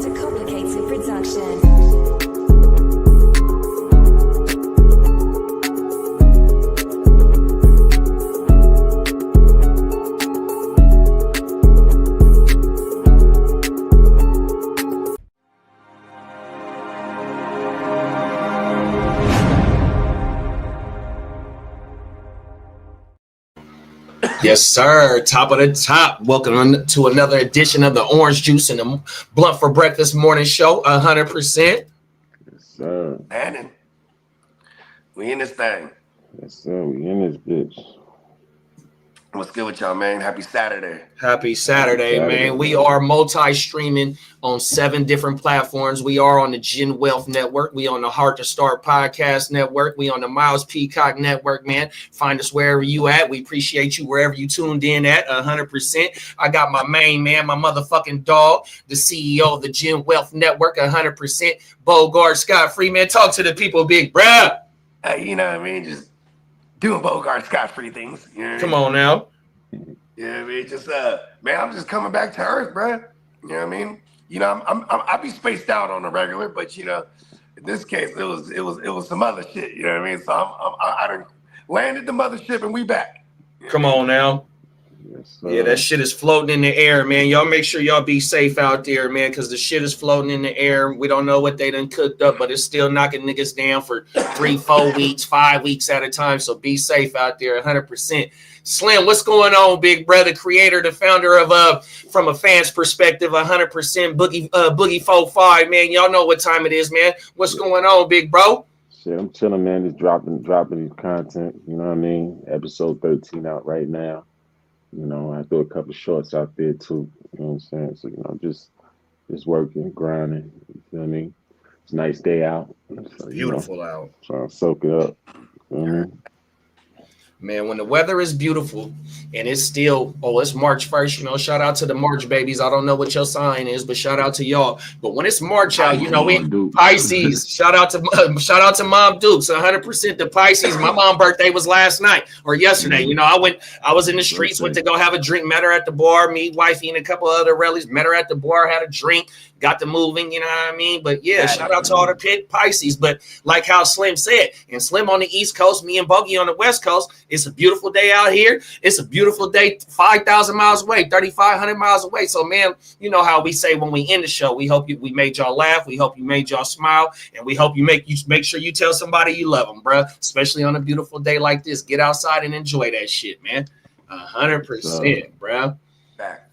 just a complicated production. Yes, sir. Top of the top. Welcome to another edition of the Orange Juice and the Blunt for Breakfast morning show. 100%. Yes, sir. Hannon. We in this thing. Yes, sir. We in this bitch. What's good with y'all, man? Happy Saturday. Happy Saturday, man. We are multi-streaming on 7 different platforms. We are on the Gen Wealth Network. We on the Heart to Start Podcast Network. We on the Miles Peacock Network, man. Find us wherever you at. We appreciate you wherever you tuned in at, 100%. I got my main man, my motherfucking dog, the CEO of the Gen Wealth Network, 100%. Bogard Scott Freeman. Talk to the people, big bruh. You know what I mean? Just doing Bogard Scott-free things. You know what I mean? Come on now. Yeah, I mean, just man, I'm just coming back to earth, bro. You know what I mean? You know, I be spaced out on the regular, but you know, in this case, it was some other shit. You know what I mean? So I done landed the mothership and we back. Come on now. Yes, Yeah, that shit is floating in the air, man. Y'all make sure y'all be safe out there, man, because the shit is floating in the air. We don't know what they done cooked up, but it's still knocking niggas down for 3-4 weeks, 5 weeks at a time. So be safe out there, 100%. Slim, what's going on, big brother? Creator, the founder of from a fan's perspective, 100% Boogie 45, man. Y'all know what time it is, man. What's going on, big bro? Shit, I'm chilling, man. Just dropping these content. You know what I mean? Episode 13 out right now. You know, I threw a couple shorts out there too. You know what I'm saying? So, you know, just working, grinding. You feel me? It's a nice day out. So, Beautiful out. Trying to soak it up. You know what I mean? Man, when the weather is beautiful and it's still, it's March 1st, you know, shout out to the March babies. I don't know what your sign is, but shout out to y'all. But when it's March out, you know, we Pisces, shout out to Mom Dukes, 100% the Pisces. My mom's birthday was last night or yesterday. You know, I was in the streets, went to go have a drink, met her at the bar, me, wifey, and a couple of other relatives, met her at the bar, had a drink, got to moving, you know what I mean? But yeah, shout out to all the Pisces. But like how Slim said, and Slim on the East Coast, me and Bogey on the West Coast, it's a beautiful day out here. It's a beautiful day 5,000 miles away, 3,500 miles away. So, man, you know how we say when we end the show, we hope we made y'all laugh. We hope you made y'all smile. And we hope you make sure you tell somebody you love them, bro. Especially on a beautiful day like this. Get outside and enjoy that shit, man. 100%, bro.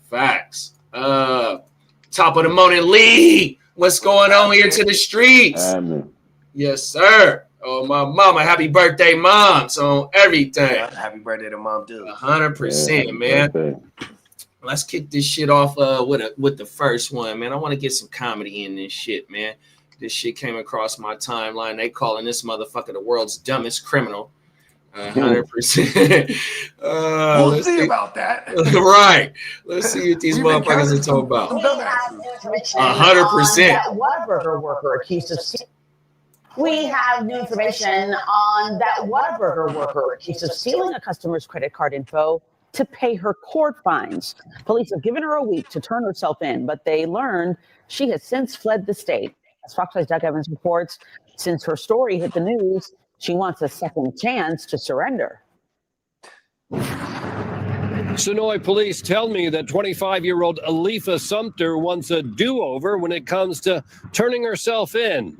Facts. Top of the morning, Lee. What's going on here to the streets? Amen. Yes, sir. Oh, my mama. Happy birthday, mom. So everything. Yeah, happy birthday to Mom, dude. 100%, man. Birthday. Let's kick this shit off with the first one, man. I want to get some comedy in this shit, man. This shit came across my timeline. They calling this motherfucker the world's dumbest criminal. 100%. We'll see about that. Right. Let's see what these motherfuckers are talking about. 100%. Whataburger worker accused of stealing. We have new information on that Whataburger worker accused of stealing a customer's credit card info to pay her court fines. Police have given her a week to turn herself in, but they learned she has since fled the state. As Fox 5's Doug Evans reports, since her story hit the news, she wants a second chance to surrender. Sonoy police tell me that 25-year-old Alifa Sumter wants a do-over when it comes to turning herself in.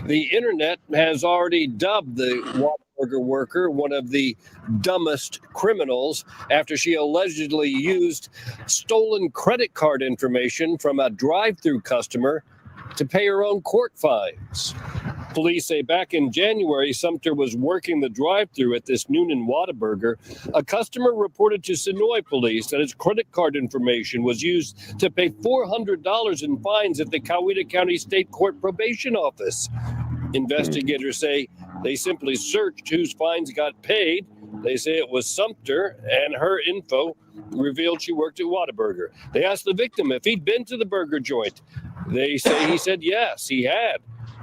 The internet has already dubbed the Whataburger worker one of the dumbest criminals after she allegedly used stolen credit card information from a drive-through customer to pay her own court fines. Police say back in January, Sumter was working the drive-thru at this Noonan Whataburger. A customer reported to Sonoy police that his credit card information was used to pay $400 in fines at the Coweta County State Court Probation Office. Investigators say they simply searched whose fines got paid. They say it was Sumter, and her info revealed she worked at Whataburger. They asked the victim if he'd been to the burger joint. They say he said yes, he had.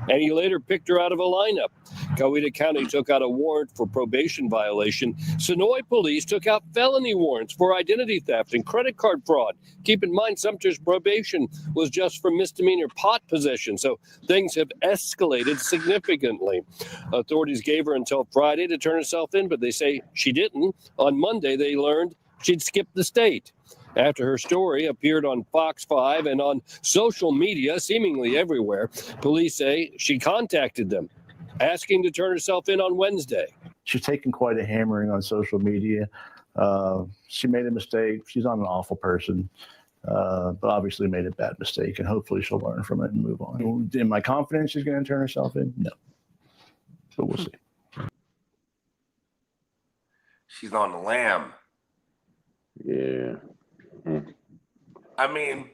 and he later picked her out of a lineup. Coweta County took out a warrant for probation violation. Sonoy police took out felony warrants for identity theft and credit card fraud. Keep in mind, Sumter's probation was just for misdemeanor pot possession, so things have escalated significantly. Authorities gave her until Friday to turn herself in, but they say she didn't. On Monday, they learned she'd skipped the state. After her story appeared on Fox 5 and on social media, seemingly everywhere, police say she contacted them, asking to turn herself in on Wednesday. She's taken quite a hammering on social media. She made a mistake. She's not an awful person, but obviously made a bad mistake, and hopefully she'll learn from it and move on. Am I confident she's going to turn herself in? No. But we'll see. She's on the lam. Yeah. I mean,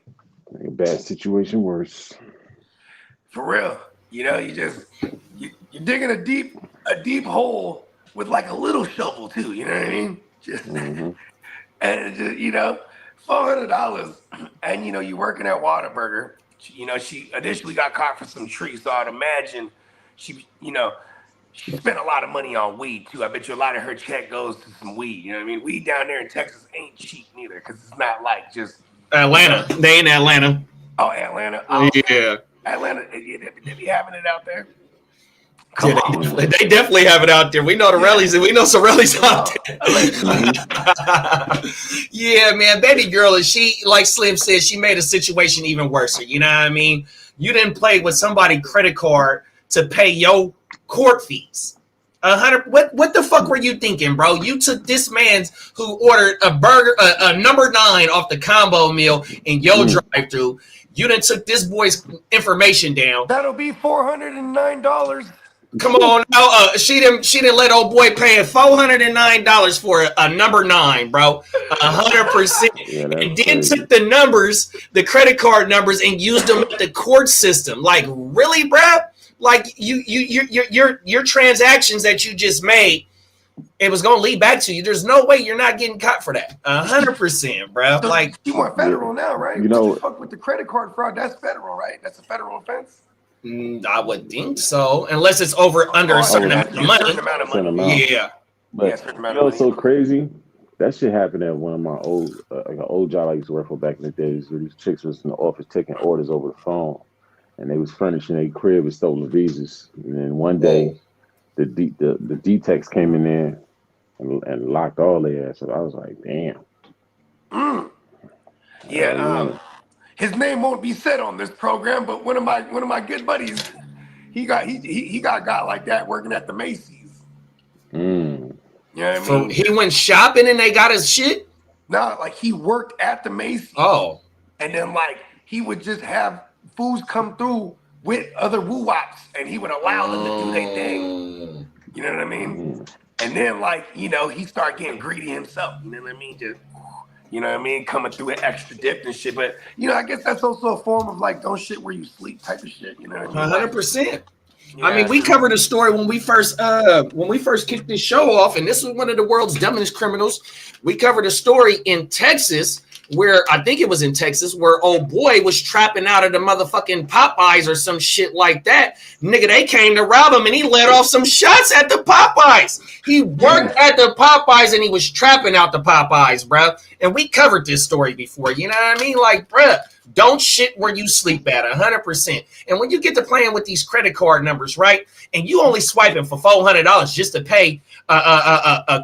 Make a bad situation worse. for real. You know, you're digging a deep hole with like a little shovel too. You know what I mean? Just and just, you know, $400, and you know you're working at Whataburger. You know, she initially got caught for some trees, so I'd imagine she spent a lot of money on weed too. I bet you a lot of her check goes to some weed. You know what I mean? Weed down there in Texas ain't cheap neither, because it's not like just Atlanta. They in Atlanta. Oh, Atlanta. Oh, Yeah. Atlanta. They be having it out there. Yeah, they definitely have it out there. We know the rallies, and we know some rallies out there. Yeah, man, baby girl, and she, like Slim said, she made a situation even worse. You know what I mean? You didn't play with somebody's credit card to pay your court fees. 100. What the fuck were you thinking, bro? You took this man's who ordered a burger, a number 9 off the combo meal in your drive-thru. You done took this boy's information down. That'll be $409. Come on now, she didn't let old boy paying $409 for a number 9, bro. 100%. Yeah, and then crazy. took the numbers, the credit card numbers, and used them at the court system. Like, really, bro? Like your transactions that you just made, it was gonna lead back to you. There's no way you're not getting caught for that. 100%, bro. So Like, you want federal now, right? You know, fuck with the credit card fraud. That's federal, right? That's a federal offense. I would think so, unless it's under a certain amount of money. Certain amount of Certain money. amount. Yeah. But Yeah, certain you amount know of what's so money. crazy? That shit happened at one of my old, like an old job I used to work for back in the days, where these chicks was in the office taking orders over the phone, and they was furnishing their crib with stolen visas. And then one day, the D-Techs came in there and locked all their ass. So I was like, damn. Yeah. His name won't be said on this program, but one of my good buddies, he got like that working at the Macy's. You know what I mean? He went shopping and they got his shit? No, like he worked at the Macy's. Oh. And then like he would just have fools come through with other woo-wops, and he would allow them to do their thing. You know what I mean? And then like, you know, he started getting greedy himself. You know what I mean? Just, you know what I mean? Coming through with extra dip and shit. But you know, I guess that's also a form of like don't shit where you sleep type of shit. You know what I mean? 100%. Yeah. I mean, we covered a story when we first kicked this show off, and this was one of the world's dumbest criminals. We covered a story in Texas where I think it was in Texas where old boy was trapping out of the motherfucking Popeyes or some shit like that. Nigga, they came to rob him and he let off some shots at the Popeyes. He worked at the Popeyes and he was trapping out the Popeyes, bro. And we covered this story before. You know what I mean? Like, bro, don't shit where you sleep at 100%. And when you get to playing with these credit card numbers, right? And you only swiping for $400 just to pay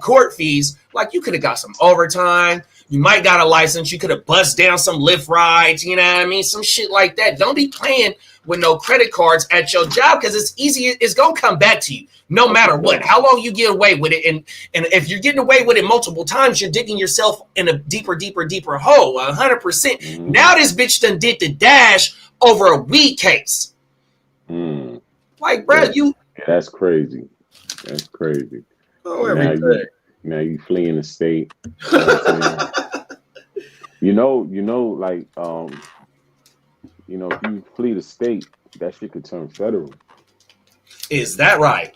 court fees, like you could have got some overtime. You might got a license. You could have buzzed down some Lyft rides. You know what I mean? Some shit like that. Don't be playing with no credit cards at your job because it's easy. It's going to come back to you no matter what. How long you get away with it. And if you're getting away with it multiple times, you're digging yourself in a deeper hole. 100%. Now this bitch done did the dash over a weed case. Like, bro, That's crazy. That's crazy. Oh, everything. Now you fleeing the state. You know, like, if you flee the state, that shit could turn federal. Is that right?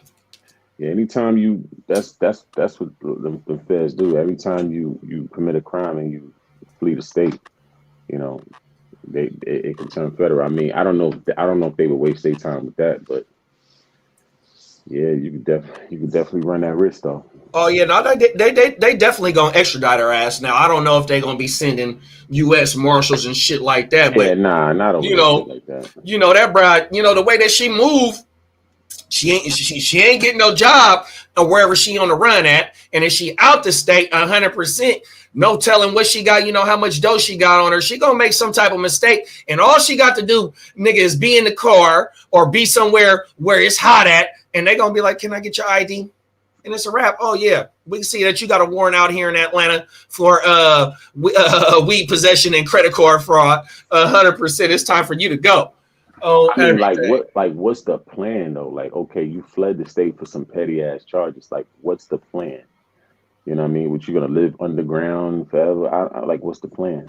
Yeah, anytime that's what the feds do. Every time you commit a crime and you flee the state, it can turn federal. I mean, I don't know if they would waste their time with that, but yeah, you could definitely run that risk though. Oh yeah, no, they definitely gonna extradite her ass. Now I don't know if they gonna be sending U.S. Marshals and shit like that, but yeah, not over shit like that. That bride, the way that she move, she ain't getting no job or wherever she on the run at, and if she out the state 100%, no telling what she got, how much dough she got on her. She gonna make some type of mistake, and all she got to do, nigga, is be in the car or be somewhere where it's hot at, and they gonna be like, "Can I get your ID?" And it's a wrap. Oh yeah, we can see that you got a warrant out here in Atlanta for weed possession and credit card fraud. 100%. It's time for you to go. Oh, I mean, what's the plan though? Like, okay, you fled the state for some petty ass charges. Like, what's the plan? You know what I mean? What, you gonna live underground forever? I like, what's the plan?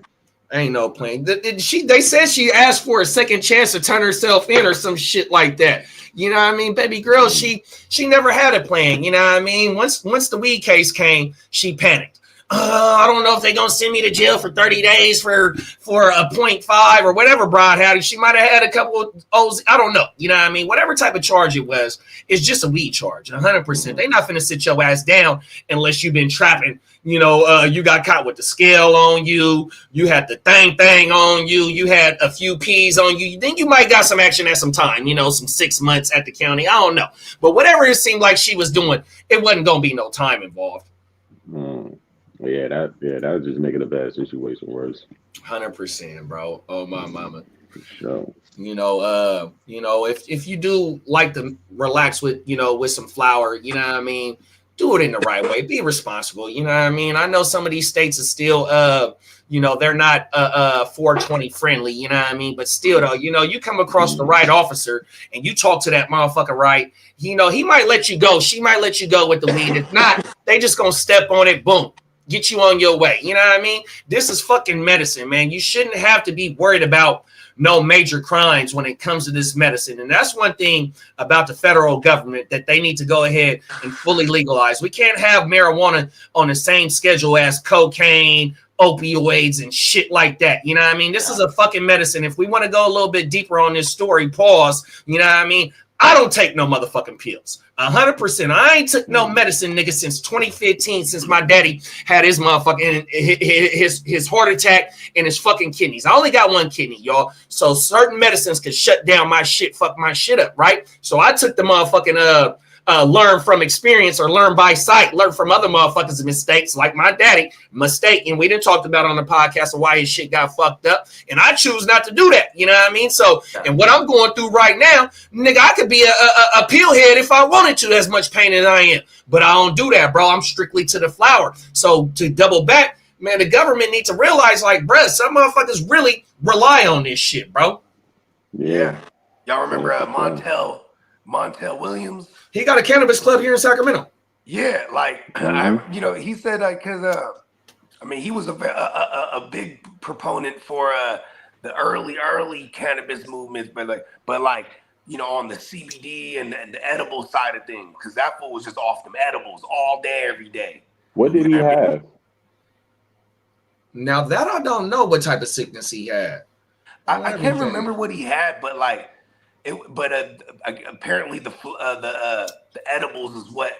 Ain't no plan. They said she asked for a second chance to turn herself in or some shit like that. You know what I mean? Baby girl, she never had a plan. You know what I mean? Once the weed case came, she panicked. I don't know if they're gonna send me to jail for 30 days for a 0.5 or whatever broad had. She might have had a couple of O's. I don't know. You know what I mean? Whatever type of charge it was, it's just a weed charge. 100%. They're not finna sit your ass down unless you've been trapping. You got caught with the scale on you. You had the thing on you. You had a few P's on you. Then you might got some action at some time. Some 6 months at the county. I don't know. But whatever it seemed like she was doing, it wasn't gonna be no time involved. Yeah, that was just making a bad situation worse. 100%, bro. Oh my mama. For sure. If you do like to relax with some flour, you know what I mean, do it in the right way. Be responsible. You know what I mean? I know some of these states are still they're not 420 friendly, you know what I mean? But still though, you come across the right officer and you talk to that motherfucker right, he might let you go. She might let you go with the weed. If not, they just gonna step on it, boom. Get you on your way. You know what I mean? This is fucking medicine, man. You shouldn't have to be worried about no major crimes when it comes to this medicine. And that's one thing about the federal government that they need to go ahead and fully legalize. We can't have marijuana on the same schedule as cocaine, opioids, and shit like that. You know what I mean? This is a fucking medicine. If we want to go a little bit deeper on this story, pause. You know what I mean? I don't take no motherfucking pills. 100%. I ain't took no medicine, nigga, since 2015, since my daddy had his motherfucking his heart attack and his fucking kidneys. I only got one kidney, y'all. So certain medicines could shut down my shit, fuck my shit up, right? So I took the motherfucking learn from experience or learn by sight, learn from other motherfuckers' mistakes, like my daddy mistake. And we didn't talk about on the podcast of why his shit got fucked up. And I choose not to do that. You know what I mean? So, and what I'm going through right now, nigga, I could be a pillhead if I wanted to, as much pain as I am. But I don't do that, bro. I'm strictly to the flower. So to double back, man, the government needs to realize, like, bruh, some motherfuckers really rely on this shit, bro. Yeah. Y'all remember Montel Williams? He got a cannabis club here in Sacramento. Yeah, like he said because he was a big proponent for the early cannabis movements, but on the CBD and the edible side of things, because that fool was just off them edibles all day, every day. What did he have? Now that I don't know what type of sickness he had. I can't remember what he had, but apparently the edibles is what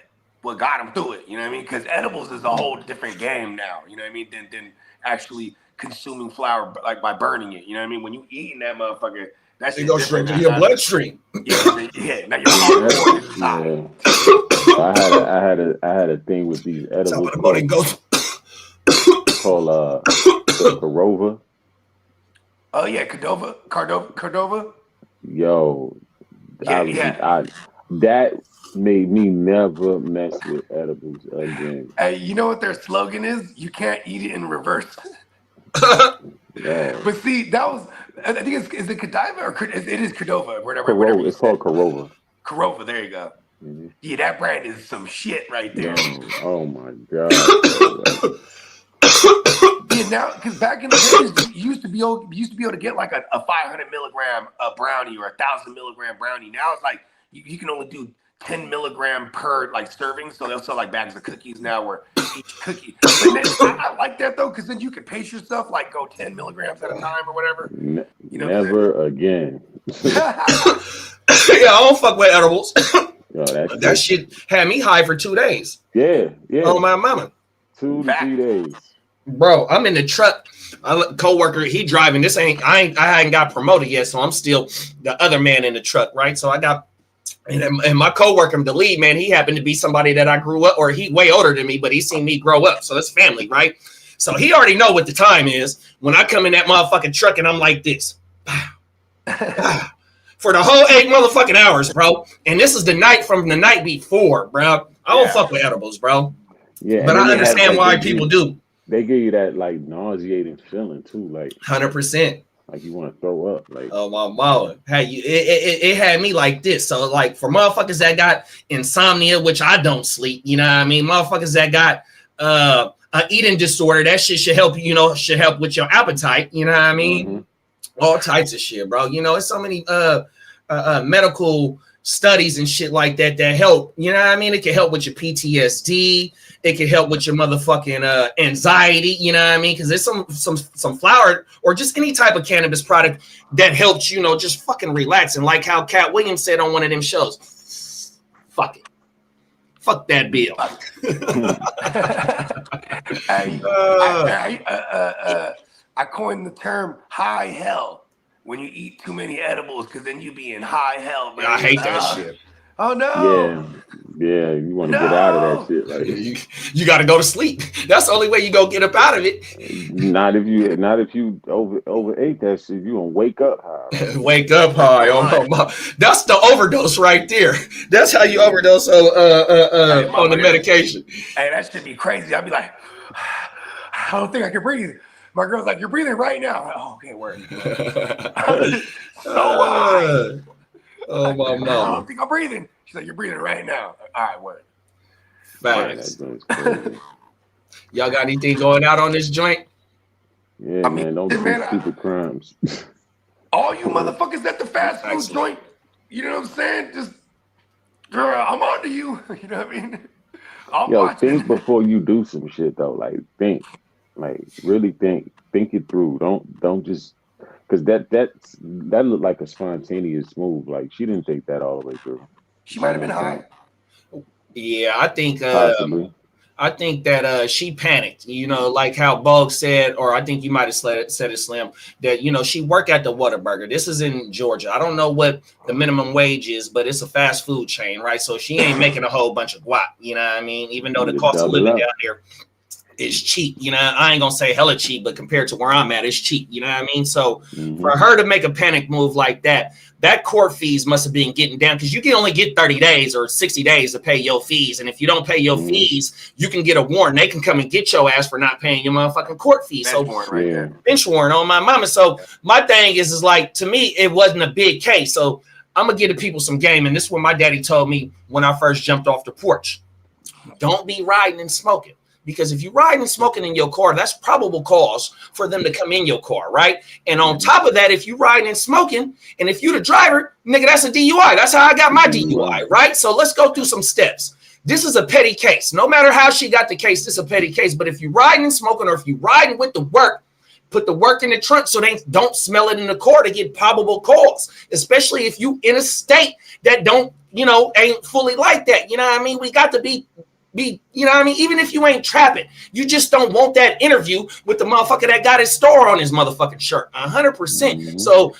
got him through it. You know what I mean? Because edibles is a whole different game now. You know what I mean? Than actually consuming flour like by burning it. You know what I mean? When you eating that motherfucker, that shit goes straight to your bloodstream. Yeah. Now you're I had a thing with these edibles called Corova. Oh yeah, Cordova. Yo, that made me never mess with edibles again. Hey, you know what their slogan is? You can't eat it in reverse. Yeah. But see, that was, I think is it Godiva or it is Cordova, whatever. Corova. It's called Corova. Corova, there you go. Mm-hmm. Yeah, that brand is some shit right there. Oh my god. Yeah, now because back in the days, you used to be able to get like a 500 milligram brownie or 1,000 milligram brownie. Now it's like you can only do 10 milligram per like serving. So they'll sell like bags of cookies now where each cookie. But then, I like that though, because then you can pace yourself, like go 10 milligrams at a time or whatever. You know never again. Yeah, I don't fuck with edibles. Yo, that shit had me high for 2 days. Yeah. Oh my mama. 2 to 3 days. Bro, I'm in the truck. Co-worker, he driving. I hadn't got promoted yet, so I'm still the other man in the truck, right? So I got, and my co-worker, the lead man, he happened to be somebody that I grew up, or he way older than me, but he seen me grow up, so it's family, right? So he already know what the time is when I come in that motherfucking truck and I'm like this. For the whole 8 motherfucking hours, bro. And this is the night from the night before, bro. I don't fuck with edibles, bro. Yeah, but I understand why people do. They give you that like nauseating feeling too, like 100%. Like you want to throw up, like oh my mama. Hey, it had me like this. So like for motherfuckers that got insomnia, which I don't sleep, you know what I mean? Motherfuckers that got an eating disorder, that shit should help should help with your appetite, you know what I mean? Mm-hmm. All types of shit, bro. You know, it's so many medical studies and shit like that help. You know what I mean? It can help with your PTSD. It can help with your motherfucking anxiety. You know what I mean? Because there's some flower or just any type of cannabis product that helps just fucking relax. And like how Cat Williams said on one of them shows, fuck it. Fuck that bill. I coined the term high hell when you eat too many edibles, because then you be in high hell. Man. I hate that shit. Oh no. Yeah, you want to get out of that shit. Like you got to go to sleep. That's the only way you go get up out of it. Not if you overate that shit. You gonna wake up high. Wake up high. Oh my. That's the overdose right there. That's how you overdose on the medication. Hey, that should be crazy. I'd be like, I don't think I can breathe. My girl's like, you're breathing right now. Like, oh, okay, word. So high. Oh my mom. I don't think I'm breathing. She's like, you're breathing right now. All right, word. Facts. Y'all got anything going out on this joint? Yeah, man, don't do stupid crimes. All you motherfuckers at the fast food joint, you know what I'm saying? Just, girl, I'm on to you. You know what I mean? Think before you do some shit though. Like think, like really think it through. Don't just. Because that looked like a spontaneous move. Like she didn't think that all the way through. She might have been high. Yeah, I think possibly. I think that she panicked. Like how Bog said, or I think you might have said it, Slim, that she worked at the Whataburger. This is in Georgia. I don't know what the minimum wage is, but it's a fast food chain, right? So she ain't making a whole bunch of guap. You know what I mean? Even though the cost of living down there is cheap, I ain't gonna say hella cheap, but compared to where I'm at, it's cheap, you know what I mean? So for her to make a panic move like that court fees must have been getting down, because you can only get 30 days or 60 days to pay your fees, and if you don't pay your fees, you can get a warrant. They can come and get your ass for not paying your motherfucking court fees. Bench warrant right there. Bench warrant on my mama. So my thing is like, to me, it wasn't a big case. So I'm gonna give the people some game, and this is what my daddy told me when I first jumped off the porch. Don't be riding and smoking. Because if you're riding and smoking in your car, that's probable cause for them to come in your car, right? And on top of that, if you're riding and smoking, and if you're the driver, nigga, that's a DUI. That's how I got my DUI, right? So let's go through some steps. This is a petty case. No matter how she got the case, this is a petty case. But if you're riding and smoking, or if you're riding with the work, put the work in the trunk so they don't smell it in the car to get probable cause, especially if you in a state that don't, ain't fully like that. You know what I mean? We got to be, you know what I mean? Even if you ain't trapping, you just don't want that interview with the motherfucker that got his store on his motherfucking shirt. 100%. So,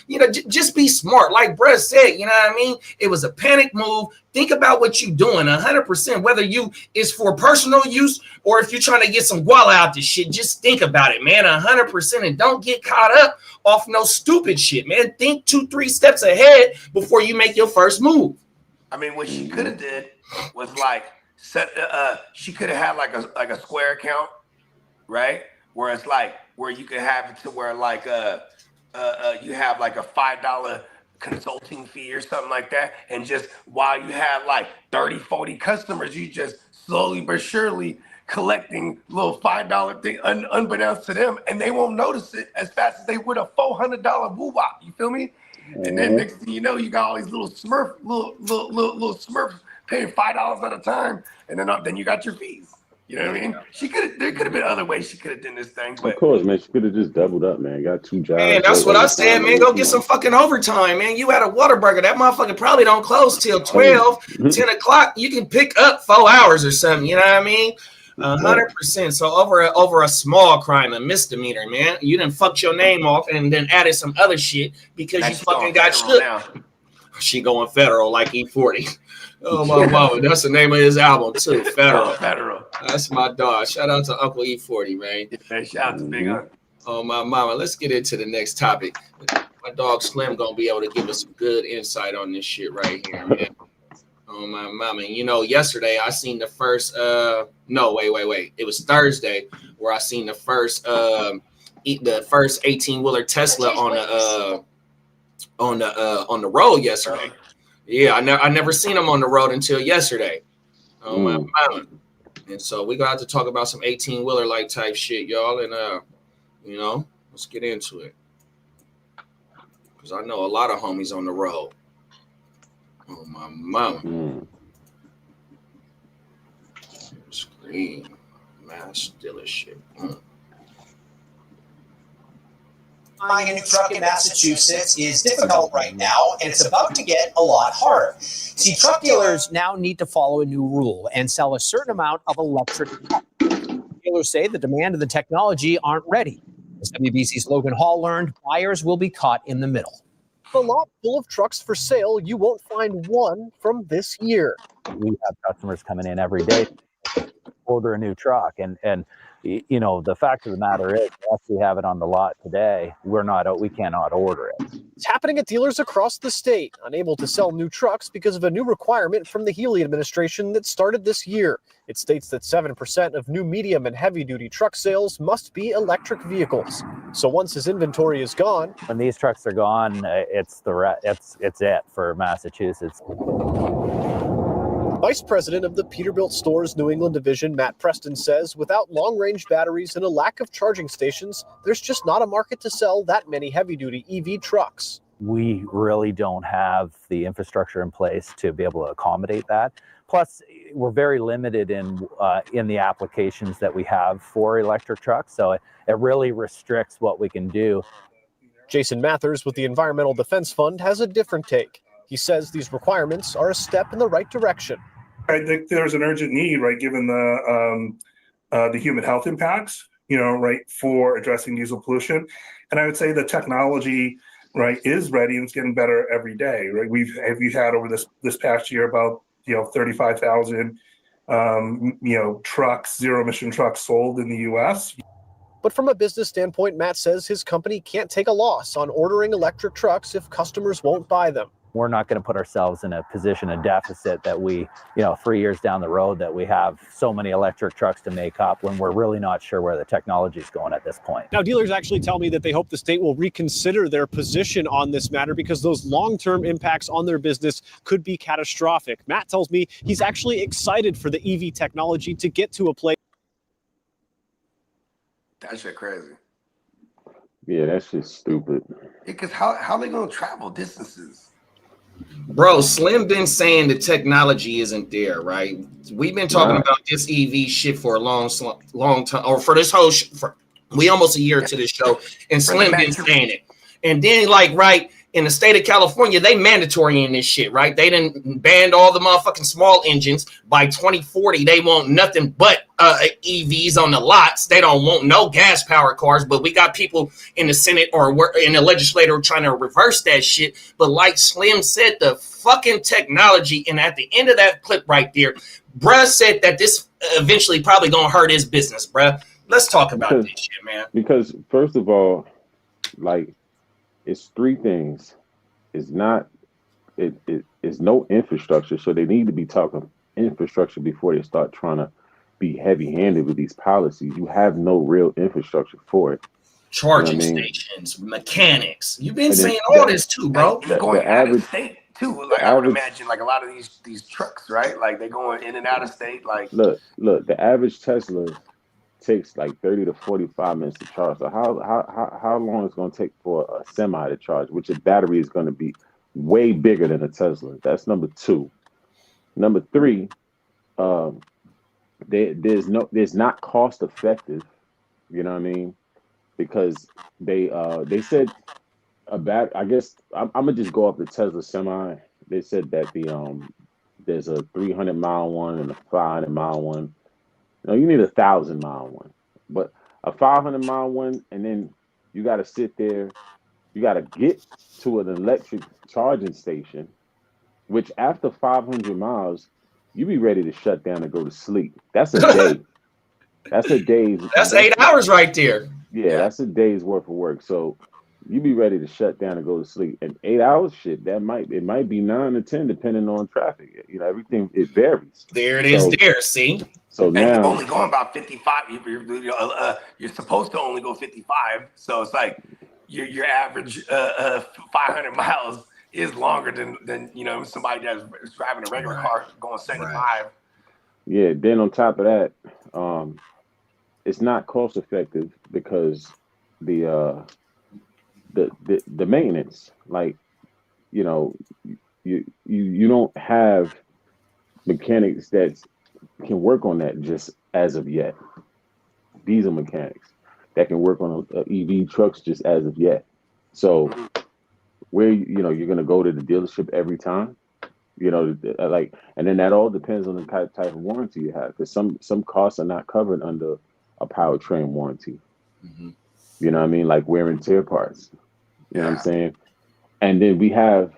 just be smart. Like Brett said, you know what I mean? It was a panic move. Think about what you're doing 100%, whether is for personal use or if you're trying to get some guala out this shit. Just think about it, man, 100%. And don't get caught up off no stupid shit, man. Think 2-3 steps ahead before you make your first move. I mean, what she could have did was like, she could have had like a Square account, right? Where it's like where you could have it to where like you have like a $5 consulting fee or something like that, and just while you have like 30-40 customers, you just slowly but surely collecting little $5 thing unbeknownst to them, and they won't notice it as fast as they would a $400 woo-wop. You feel me? And then next thing you know, you got all these little Smurfs paying $5 at a time, and then you got your fees. You know what I mean? There could have been other ways she could have done this thing. But of course, man, she could have just doubled up, man. Got 2 jobs. Man, that's what I said, man. Go get some fucking overtime, man. You at a Whataburger. That motherfucker probably don't close till 12, 10 o'clock. You can pick up 4 hours or something. You know what I mean? 100%. So over a small crime, a misdemeanor, man. You done fucked your name off and then added some other shit because you fucking got shook. She going federal like E40. Oh my mama, that's the name of his album too. Federal. Federal. That's my dog. Shout out to Uncle E40, man. Yeah, shout out to Big Uncle. Oh my mama. Let's get into the next topic. My dog Slim gonna be able to give us some good insight on this shit right here, man. Oh my mama. You know, yesterday I seen the first wait. It was Thursday where I seen the first 18-wheeler Tesla on the road yesterday. Yeah, I never seen them on the road until yesterday. Oh my mama. And so we're gonna have to talk about some 18-wheeler like type shit, y'all. And you know, let's get into it. Because I know a lot of homies on the road. Oh my mama. Screen mass dealership. Buying a new truck in Massachusetts is difficult right now, and it's about to get a lot harder. See, truck dealers now need to follow a new rule and sell a certain amount of electric trucks. Dealers say the demand and the technology aren't ready. As WBC's Logan Hall learned, buyers will be caught in the middle. A lot full of trucks for sale, you won't find one from this year. We have customers coming in every day to order a new truck, and you know, the fact of the matter is, unless we have it on the lot today, we cannot order it. It's happening at dealers across the state, unable to sell new trucks because of a new requirement from the Healy administration that started this year. It states that 7% of new medium and heavy-duty truck sales must be electric vehicles. So once his inventory is gone, when these trucks are gone, it's it for Massachusetts. Vice President of the Peterbilt Stores New England Division, Matt Preston, says without long-range batteries and a lack of charging stations, there's just not a market to sell that many heavy-duty EV trucks. We really don't have the infrastructure in place to be able to accommodate that. Plus, we're very limited in the applications that we have for electric trucks, so it really restricts what we can do. Jason Mathers with the Environmental Defense Fund has a different take. He says these requirements are a step in the right direction. I think there's an urgent need, right, given the human health impacts, you know, right, for addressing diesel pollution. And I would say the technology, right, is ready and it's getting better every day, right? We've had over this past year about 35,000 trucks, zero emission trucks sold in the U.S. But from a business standpoint, Matt says his company can't take a loss on ordering electric trucks if customers won't buy them. We're not going to put ourselves in a position of deficit that we, 3 years down the road, that we have so many electric trucks to make up when we're really not sure where the technology is going at this point. Now, dealers actually tell me that they hope the state will reconsider their position on this matter because those long-term impacts on their business could be catastrophic. Matt tells me he's actually excited for the EV technology to get to a place. That shit crazy. Yeah, that's just stupid. Because how they gonna travel distances? Bro, Slim been saying the technology isn't there, right? We've been talking about this EV shit for a long time, or for this whole we almost a year to this show, and Slim been saying it. And then, in the state of California, they mandatory in this shit, right? They done banned all the motherfucking small engines. By 2040, they want nothing but EVs on the lots. They don't want no gas powered cars, but we got people in the Senate or in the legislature trying to reverse that shit. But like Slim said, the fucking technology, and at the end of that clip right there, bruh said that this eventually probably gonna hurt his business, bruh. Let's talk about this shit, man. Because first of all, it's three things. It's not, it's no infrastructure. So they need to be talking infrastructure before they start trying to be heavy-handed with these policies. You have no real infrastructure for it. Charging stations, mechanics. You've been saying all this too, bro. Going out of state too. I would imagine a lot of these trucks, right? Like they going in and out of state. Like look, the average Tesla takes like 30 to 45 minutes to charge. So how long is it going to take for a semi to charge, which a battery is going to be way bigger than a Tesla? That's number two. Number three, the there's not cost effective. You know what I mean? Because they said about, I guess I'm gonna just go off the Tesla Semi. They said that there's a 300-mile one and a 500-mile one. No, you need a 1,000-mile one, but a 500-mile one, and then you got to sit there. You got to get to an electric charging station, which after 500 miles, you be ready to shut down and go to sleep. That's a day. That's a day's. That's 8 hours right there. Yeah, that's a day's worth of work. So you be ready to shut down and go to sleep. And 8 hours, shit, it might be 9 to 10 depending on traffic. You know, everything, it varies. There it is. There, see. So and now you're only going about 55. You're supposed to only go 55. So it's like your average 500 miles is longer than somebody that's driving a regular car going 75. Right. Yeah. Then on top of that, it's not cost effective because the maintenance, like, you don't have mechanics that can work on that just as of yet. Diesel mechanics that can work on EV trucks just as of yet. So where you're gonna go to the dealership every time, like, and then that all depends on the type of warranty you have, because some costs are not covered under a powertrain warranty. Mm-hmm. You know what I mean? Like wear and tear parts. You know what I'm saying? And then we have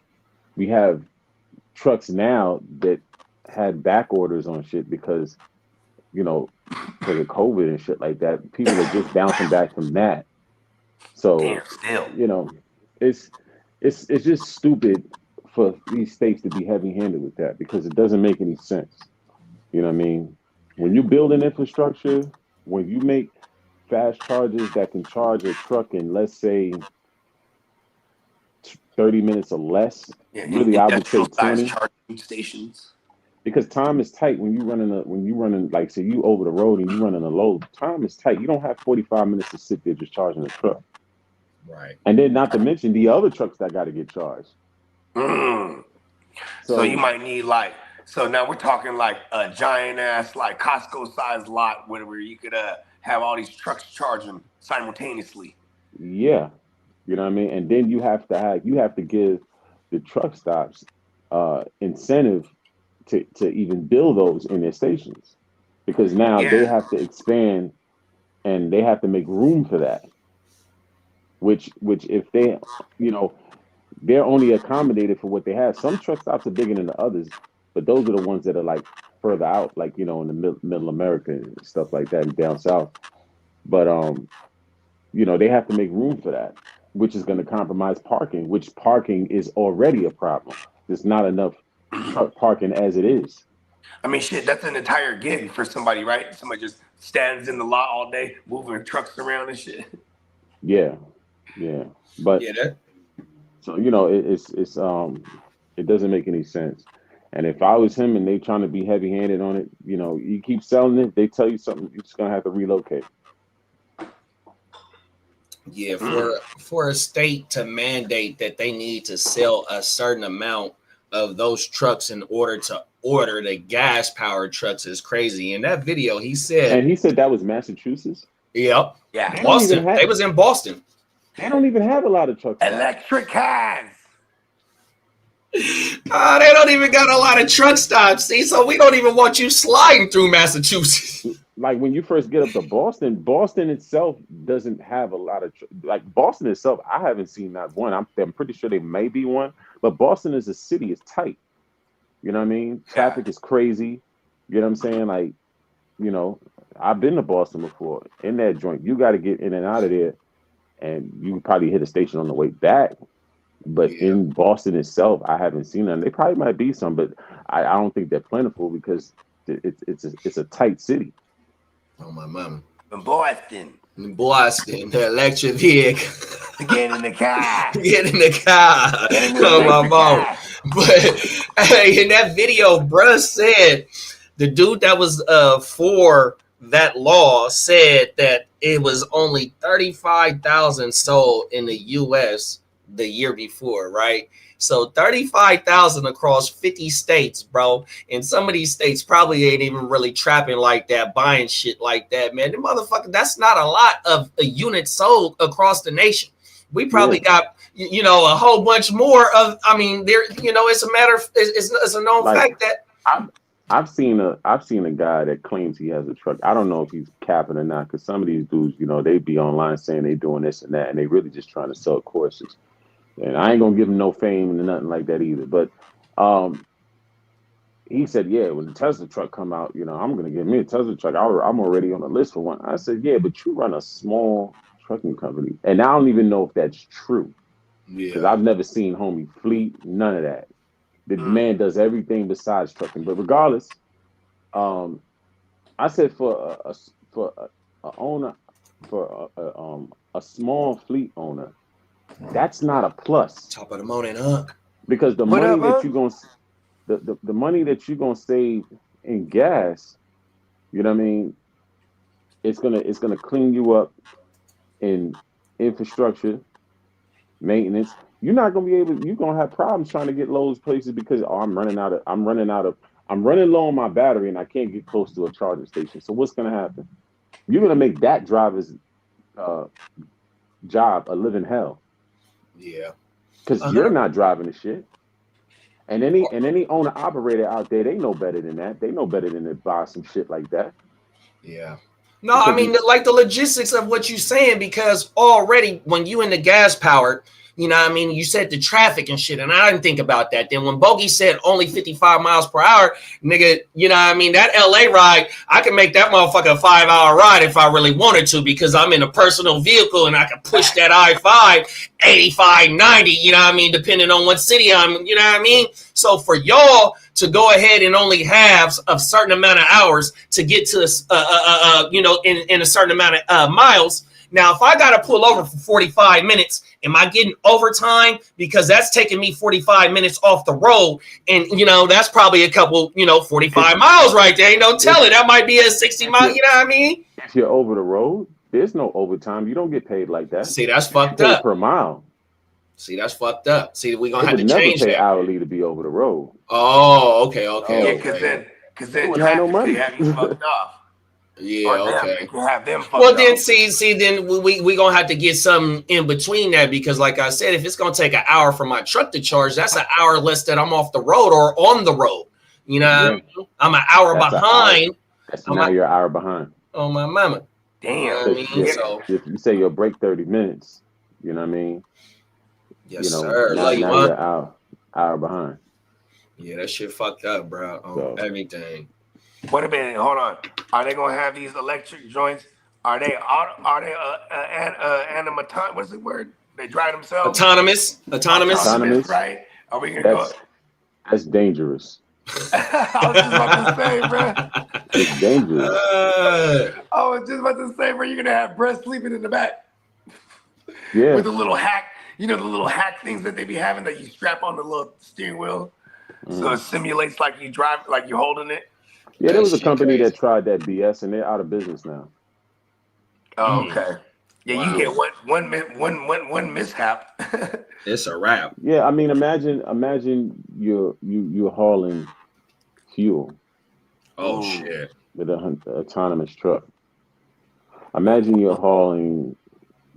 trucks now that had back orders on shit because of COVID and shit like that. People are just bouncing back from that. So it's just stupid for these states to be heavy-handed with that, because it doesn't make any sense. You know what I mean? When you build an infrastructure, when you make fast chargers that can charge a truck in, let's say, 30 minutes or less, really I would say 20 charging stations. Because time is tight when you running like, say you over the road and you running a load. Time is tight. You don't have 45 minutes to sit there just charging the truck. Right. And then not to mention the other trucks that got to get charged. So you might need so now we're talking like a giant ass like Costco sized lot where you could have all these trucks charging simultaneously. Yeah. You know what I mean? And then you have to give the truck stops incentive to even build those in their stations, because now they have to expand and they have to make room for that. Which if they, they're only accommodated for what they have. Some truck stops are bigger than the others, but those are the ones that are like further out, like, in the middle America and stuff like that, and down south. But they have to make room for that, which is going to compromise parking, which parking is already a problem. There's not enough truck parking as it is. I mean, shit, that's an entire gig for somebody, right? Somebody just stands in the lot all day, moving trucks around and shit. Yeah. But so it doesn't make any sense. And if I was him and they trying to be heavy-handed on it, you keep selling it, they tell you something, you're just gonna have to relocate. Yeah, for a state to mandate that they need to sell a certain amount of those trucks in order to order the gas-powered trucks is crazy. In that video, he said that was Massachusetts. Yep. Yeah. Boston. They was in Boston. They don't even have a lot of trucks. Electric cars. They don't even got a lot of truck stops. See, so we don't even want you sliding through Massachusetts. Like when you first get up to Boston itself doesn't have a lot of Boston itself. I haven't seen that one. I'm pretty sure there may be one, but Boston as a city is tight. You know what I mean? Traffic is crazy. You know what I'm saying? Like, I've been to Boston before. In that joint, you got to get in and out of there, and you probably hit a station on the way back. But in Boston itself, I haven't seen them. They probably might be some, but I don't think they're plentiful because it's a tight city. Oh, my mama. In Boston, the electric vehicle. Get in the car. Get in the car. Oh, my mama. But hey, in that video, bruh said the dude that was for that law said that it was only 35,000 sold in the U.S. the year before, right? So 35,000 across 50 states, bro. And some of these states probably ain't even really trapping like that, buying shit like that, man. The motherfucker, that's not a lot of a unit sold across the nation. We probably got, you know, a whole bunch more of, I mean, there, you know, it's a matter of, it's a known fact that I've seen a guy that claims he has a truck. I don't know if he's capping or not, because some of these dudes, you know, they be online saying they doing this and that, and they really just trying to sell courses. And I ain't gonna give him no fame and nothing like that either. But he said, yeah, when the Tesla truck come out, you know, I'm gonna get me a Tesla truck. I'm already on the list for one. I said, yeah, but you run a small trucking company, and I don't even know if that's true, because I've never seen homie fleet, none of that. The man does everything besides trucking. But regardless, I said for a small fleet owner, that's not a plus. Top of the morning, huh? Because the money that you're gonna the money that you're gonna save in gas, you know what I mean, it's gonna clean you up in infrastructure, maintenance. You're not gonna be able. You're gonna have problems trying to get loads places because I'm running low on my battery and I can't get close to a charging station. So what's gonna happen? You're gonna make that driver's job a living hell. Yeah, because you're not driving the shit. And any owner operator out there, they know better than that. They know better than to buy some shit like that. Yeah. No, I mean, like the logistics of what you're saying, because already when you in the gas powered, you know what I mean, you said the traffic and shit, and I didn't think about that. Then when Bogey said only 55 miles per hour, nigga, you know what I mean, that LA ride, I can make that motherfucker a 5-hour ride if I really wanted to, because I'm in a personal vehicle and I can push that I-5 85, 90, you know what I mean, depending on what city I'm, you know what I mean? So for y'all to go ahead and only have a certain amount of hours to get to, you know, in a certain amount of miles. Now, if I got to pull over for 45 minutes, am I getting overtime? Because that's taking me 45 minutes off the road. And, you know, that's probably a couple, you know, 45 miles right there. You know, tell it. That might be a 60 mile, you know what I mean? If you're over the road, there's no overtime. You don't get paid like that. See, that's fucked up. Per mile. See, that's fucked up. See, we're going to have to change never pay that. Hourly to be over the road. Oh, okay. Yeah, because then you have no money. Have you fucked off. Yeah, okay. Have them fucked well, then up. see, then we gonna have to get something in between that, because, like I said, if it's gonna take an hour for my truck to charge, that's an hour less that I'm off the road or on the road. You know, I'm an hour behind. Now you're an hour behind. Oh my mama! Damn. You know I mean? So if you say you'll break 30 minutes, you know what I mean? Yes, you know, sir. Now you're an hour behind. Yeah, that shit fucked up, bro. On everything. Wait a minute, hold on. Are they gonna have these electric joints? Are they animaton? What's the word? They drive themselves. Autonomous, right? Are we gonna go? That's dangerous. I was just about to say, bro. It's dangerous. I was just about to say, bro. You're gonna have Brett sleeping in the back. Yeah. With a little hack, you know, the little hack things that they be having that you strap on the little steering wheel, so it simulates like you drive, like you're holding it. Yeah, there was a company that tried that BS, and they're out of business now. Oh, okay. Yeah, you get one mishap. It's a wrap. Yeah, I mean, imagine you're hauling fuel. Oh shit! With an autonomous truck. Imagine you're hauling,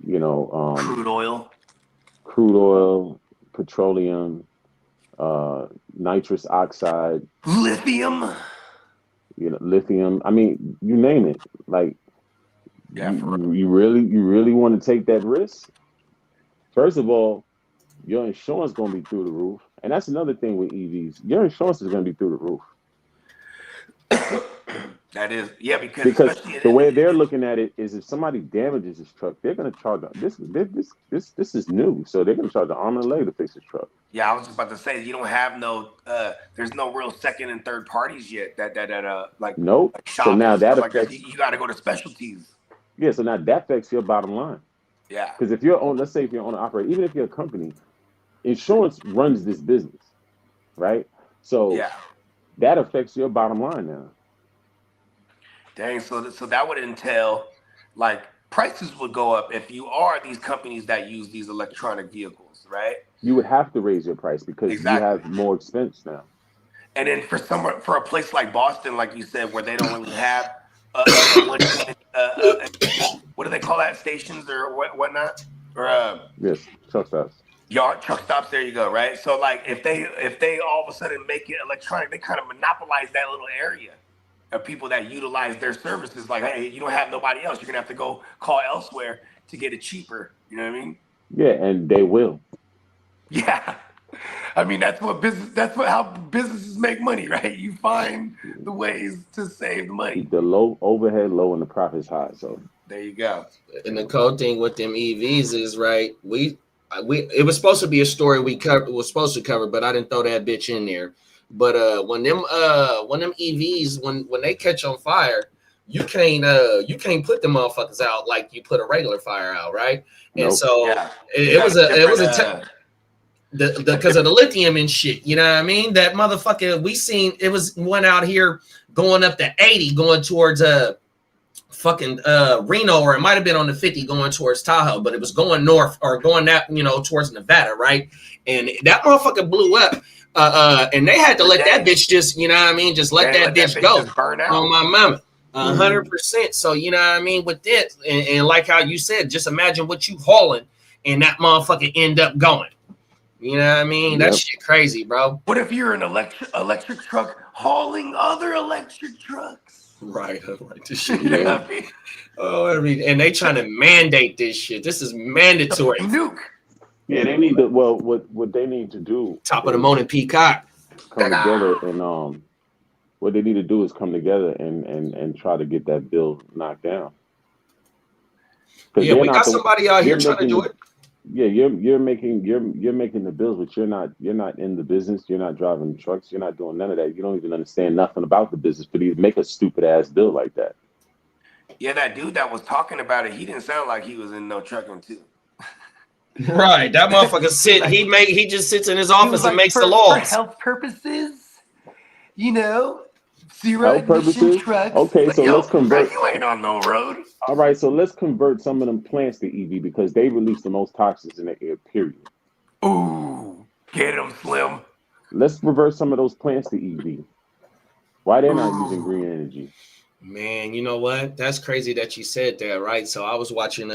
you know, crude oil, petroleum, nitrous oxide, lithium. You know, lithium. I mean, you name it. Like, you really want to take that risk? First of all, your insurance gonna be through the roof, and that's another thing with EVs. Your insurance is gonna be through the roof. That is, yeah, because the way they're looking at it is, if somebody damages this truck, they're gonna charge this is new, so they're gonna charge an arm and a leg to fix this truck. Yeah, I was just about to say, you don't have there's no real second and third parties yet that like nope. Like so now that affects you got to go to specialties. Yeah, so now that affects your bottom line. Yeah, because if you're on, let's say if you're on an operator, even if you're a company, insurance runs this business, right? So that affects your bottom line now. Dang, so that would entail, like, prices would go up if you are these companies that use these electronic vehicles. right? You would have to raise your price because you have more expense now. And then for a place like Boston, like you said, where they don't really have what do they call that, stations or whatnot, or yes, truck stops. Yard truck stops. There you go. Right. So like if they all of a sudden make it electronic, they kind of monopolize that little area of people that utilize their services. Like, hey, you don't have nobody else. You're gonna have to go call elsewhere to get it cheaper. You know what I mean? Yeah, and they will. Yeah. I mean, that's how businesses make money, right? You find the ways to save the money. Keep the low overhead low and the profits high. So there you go. And the cool thing with them EVs is, right, it was supposed to be a story was supposed to cover, but I didn't throw that bitch in there. But when them EVs when they catch on fire, you can't put them motherfuckers out like you put a regular fire out, right? Nope. And so it was a because of the lithium and shit, you know what I mean? That motherfucker, we seen it was one out here going up to 80, going towards fucking Reno, or it might have been on the 50 going towards Tahoe, but it was going north or going that, towards Nevada, right? And that motherfucker blew up. And they had to let that bitch just, you know what I mean, just let that bitch go on my mama. 100%. So, you know what I mean, with this, and like how you said, just imagine what you hauling and that motherfucker end up going. You know what I mean? That shit crazy, bro. What if you're an electric truck hauling other electric trucks? Right, like this shit. Yeah. And they trying to mandate this shit. This is mandatory. Nuke. Yeah, they need to. Well, what they need to do? Top of the morning, Peacock. Come together and what they need to do is come together and try to get that bill knocked down. Yeah, we got somebody out here trying to do it. Yeah, you're making the bills, but you're not in the business. You're not driving trucks. You're not doing none of that. You don't even understand nothing about the business. But you make a stupid ass bill like that. Yeah, that dude that was talking about it, he didn't sound like he was in no trucking too. Right, that motherfucker he just sits in his office and makes the laws for health purposes. Zero emission trucks. Okay, so let's convert. You ain't on no road. All right, so let's convert some of them plants to EV because they release the most toxins in the air, period. Ooh, get them, Slim. Let's reverse some of those plants to EV. Why they're not using green energy? Man, you know what? That's crazy that you said that, right? So I was watching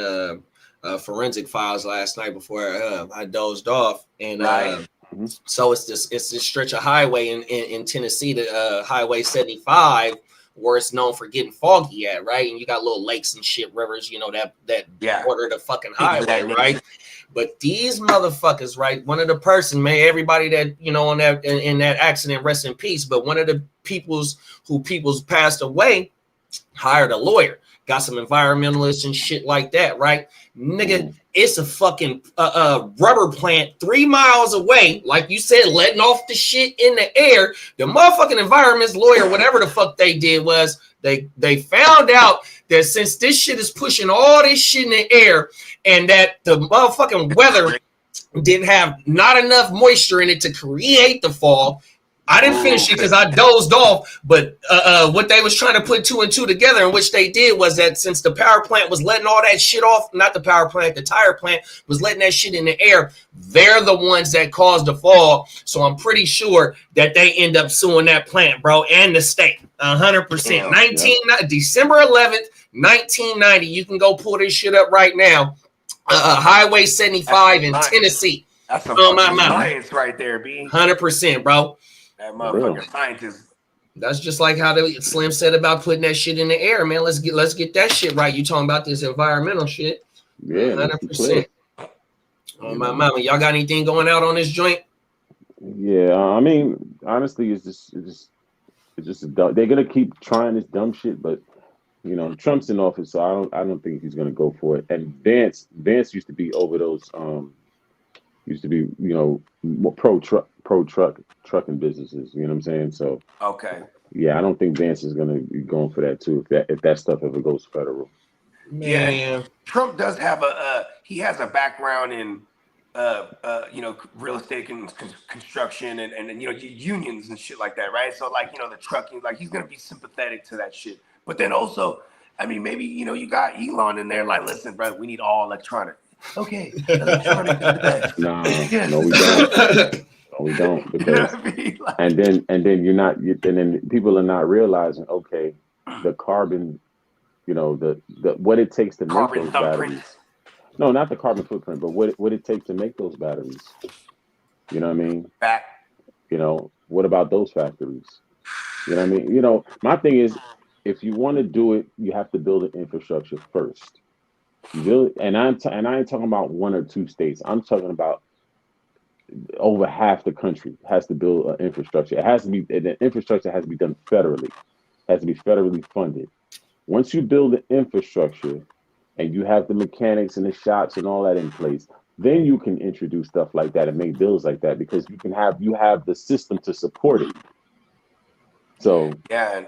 Forensic Files last night before I dozed off, and so it's this stretch of highway in Tennessee, the Highway 75, where it's known for getting foggy at, right? And you got little lakes and shit, rivers, that border the fucking highway, right? But these motherfuckers, right? One of the person, man, everybody that on that in that accident, rest in peace. But one of the people's passed away, hired a lawyer, got some environmentalists and shit like that, right? Nigga, it's a fucking rubber plant 3 miles away, like you said, letting off the shit in the air. The motherfucking environment's lawyer, whatever the fuck they did was they found out that since this shit is pushing all this shit in the air and that the motherfucking weather didn't have not enough moisture in it to create the fall. I didn't finish it because I dozed off, but what they was trying to put 2 and 2 together, and which they did, was that since the power plant was letting all that shit off, not the power plant, the tire plant was letting that shit in the air, they're the ones that caused the fall. So I'm pretty sure that they end up suing that plant, bro, and the state, 100%. December 11th, 1990. You can go pull this shit up right now. Highway 75 in Tennessee. That's some science right there, B. 100%, bro. That motherfucking scientist. That's just like how Slim said about putting that shit in the air, man. Let's get that shit right. You talking about this environmental shit? Yeah, 100%. Oh my mama, y'all got anything going out on this joint? Yeah, I mean, honestly, it's just they're gonna keep trying this dumb shit, but Trump's in office, so I don't think he's gonna go for it. And Vance used to be over those more pro trucking businesses, you know what I'm saying? So yeah, I don't think Vance is gonna be going for that too if that stuff ever goes federal. Yeah, Trump does have he has a background in real estate and construction and unions and shit like that, right? So the trucking, he's gonna be sympathetic to that shit. But then also, I mean, maybe you got Elon in there, listen, bro, we need all electronic. Okay, electronic is the best. No, Yes. no, we don't. No, we don't. You know Because what I mean? Like, and then you're not. And then people are not realizing. Okay, the carbon. You know the what it takes to make carbon those thumbprint. batteries. No, not the carbon footprint, but what it takes to make those batteries. You know what I mean? Back. You know, what about those factories? You know what I mean? You know, my thing is, if you want to do it, you have to build an infrastructure first. You build, and I ain't talking about 1 or 2 states. I'm talking about over half the country has to build an infrastructure. It has to be, the infrastructure has to be done federally. Has to be federally funded. Once you build the infrastructure and you have the mechanics and the shops and all that in place, then you can introduce stuff like that and make bills like that, because you have the system to support it. So Yeah,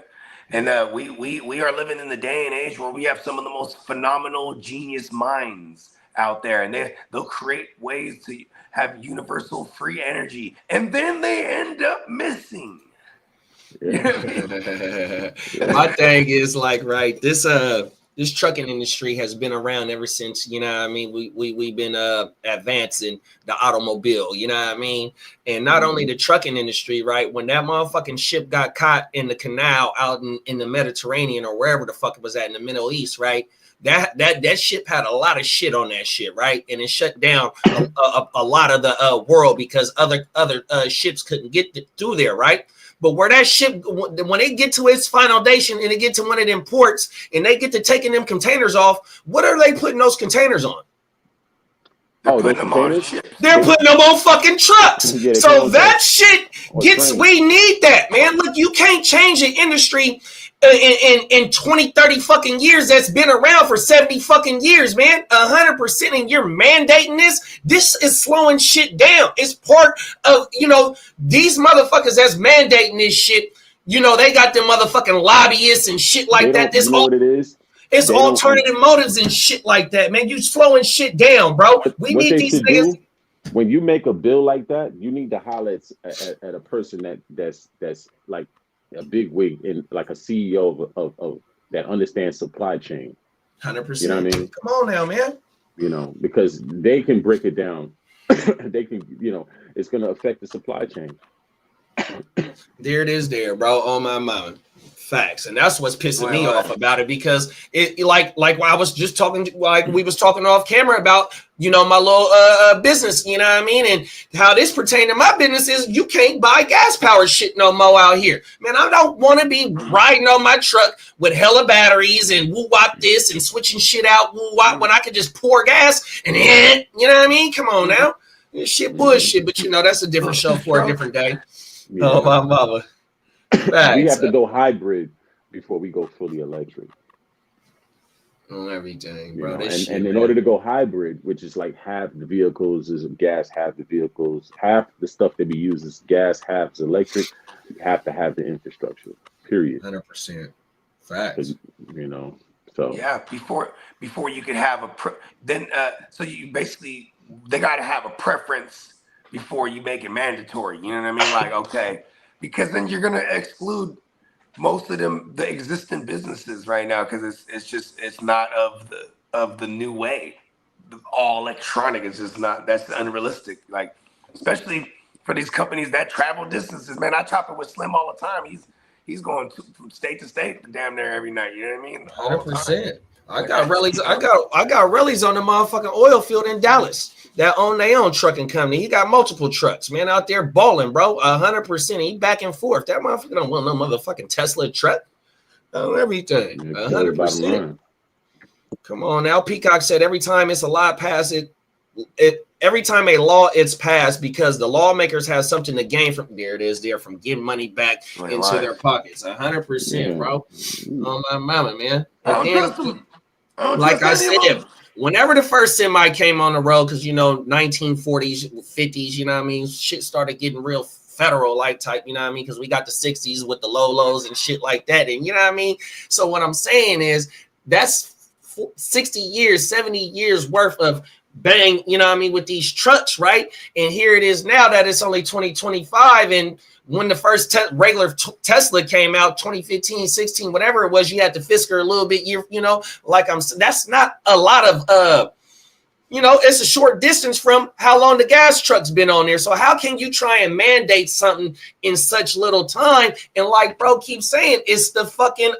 and we are living in the day and age where we have some of the most phenomenal genius minds out there, and they'll create ways to have universal free energy, and then they end up missing. yeah. My thing is like, right, this trucking industry has been around ever since, you know what I mean, we've been advancing the automobile, you know what I mean? And not only the trucking industry, right, when that motherfucking ship got caught in the canal out in the Mediterranean or wherever the fuck it was at in the Middle East, right, that ship had a lot of shit on that shit, right? And it shut down a lot of the world because other ships couldn't get through there, right? But where that ship, when they get to its final destination and they get to one of them ports and they get to taking them containers off, what are they putting those containers on? Oh, those containers? They're putting them on fucking trucks. Yeah, so that shit gets, trains. we need that, man. Look, you can't change the industry in 20, 30 fucking years that's been around for 70 fucking years, man. 100%, and you're mandating this. This is slowing shit down. It's part of, you know, these motherfuckers that's mandating this shit. You know, they got them motherfucking lobbyists and shit like that. This you know what it is? It's alternative motives and shit like that, man. You slowing shit down, bro. We need these niggas. When you make a bill like that, you need to holler at a person that's like a big wig and like a CEO of that understands supply chain. 100%. You know what I mean? Come on now, man. You know, because they can break it down. They can, you know, it's going to affect the supply chain. There it is, there, bro. On my mind. Facts. And that's what's pissing me off about it, because it like I was just talking, like we was talking off camera about, you know, my little business, you know what I mean? And how this pertain to my business is you can't buy gas powered shit no more out here. Man, I don't want to be riding on my truck with hella batteries and woo-wop this and switching shit out woo-wop when I could just pour gas and you know what I mean? Come on now. This shit bullshit, but you know, that's a different show for a different day. Yeah. Oh, my mama. We have to go hybrid before we go fully electric. On everything, bro. You know, and in order to go hybrid, which is like half the vehicles is gas, half the vehicles, half the stuff that we use is gas, half is electric, you have to have the infrastructure, period. 100%. Facts. You know, so. Yeah, before you could have so you basically, they got to have a preference before you make it mandatory. You know what I mean? Like, okay. Because then you're gonna exclude most of them, the existing businesses right now, because it's not of the new way. All electronic is just not. That's unrealistic. Like, especially for these companies that travel distances. Man, I chop it with Slim all the time. He's going from state to state, damn near every night. You know what I mean? 100%. I got rallies. I got rallies on the motherfucking oil field in Dallas that own their own trucking company. He got multiple trucks, man, out there balling, bro. 100%. He back and forth. That motherfucker don't want no motherfucking Tesla truck. Everything. 100%. Come on now. Peacock said every time it's a law passed, every time a law it's passed, because the lawmakers have something to gain from from getting money back into their pockets. 100%, bro. On my mama, man. Like I said, whenever the first semi came on the road, because, you know, 1940s, 50s, you know what I mean, shit started getting real federal like type, you know what I mean, because we got the 60s with the Lolos and shit like that, and you know what I mean. So what I'm saying is that's 60 years, 70 years worth of bang, you know what I mean, with these trucks, right? And here it is now that it's only 2025, and when the first regular Tesla came out, 2015, 16, whatever it was, you had to fisker a little bit, you know, like that's not a lot of you know, it's a short distance from how long the gas truck's been on there. So how can you try and mandate something in such little time? And like bro keeps saying, it's the fucking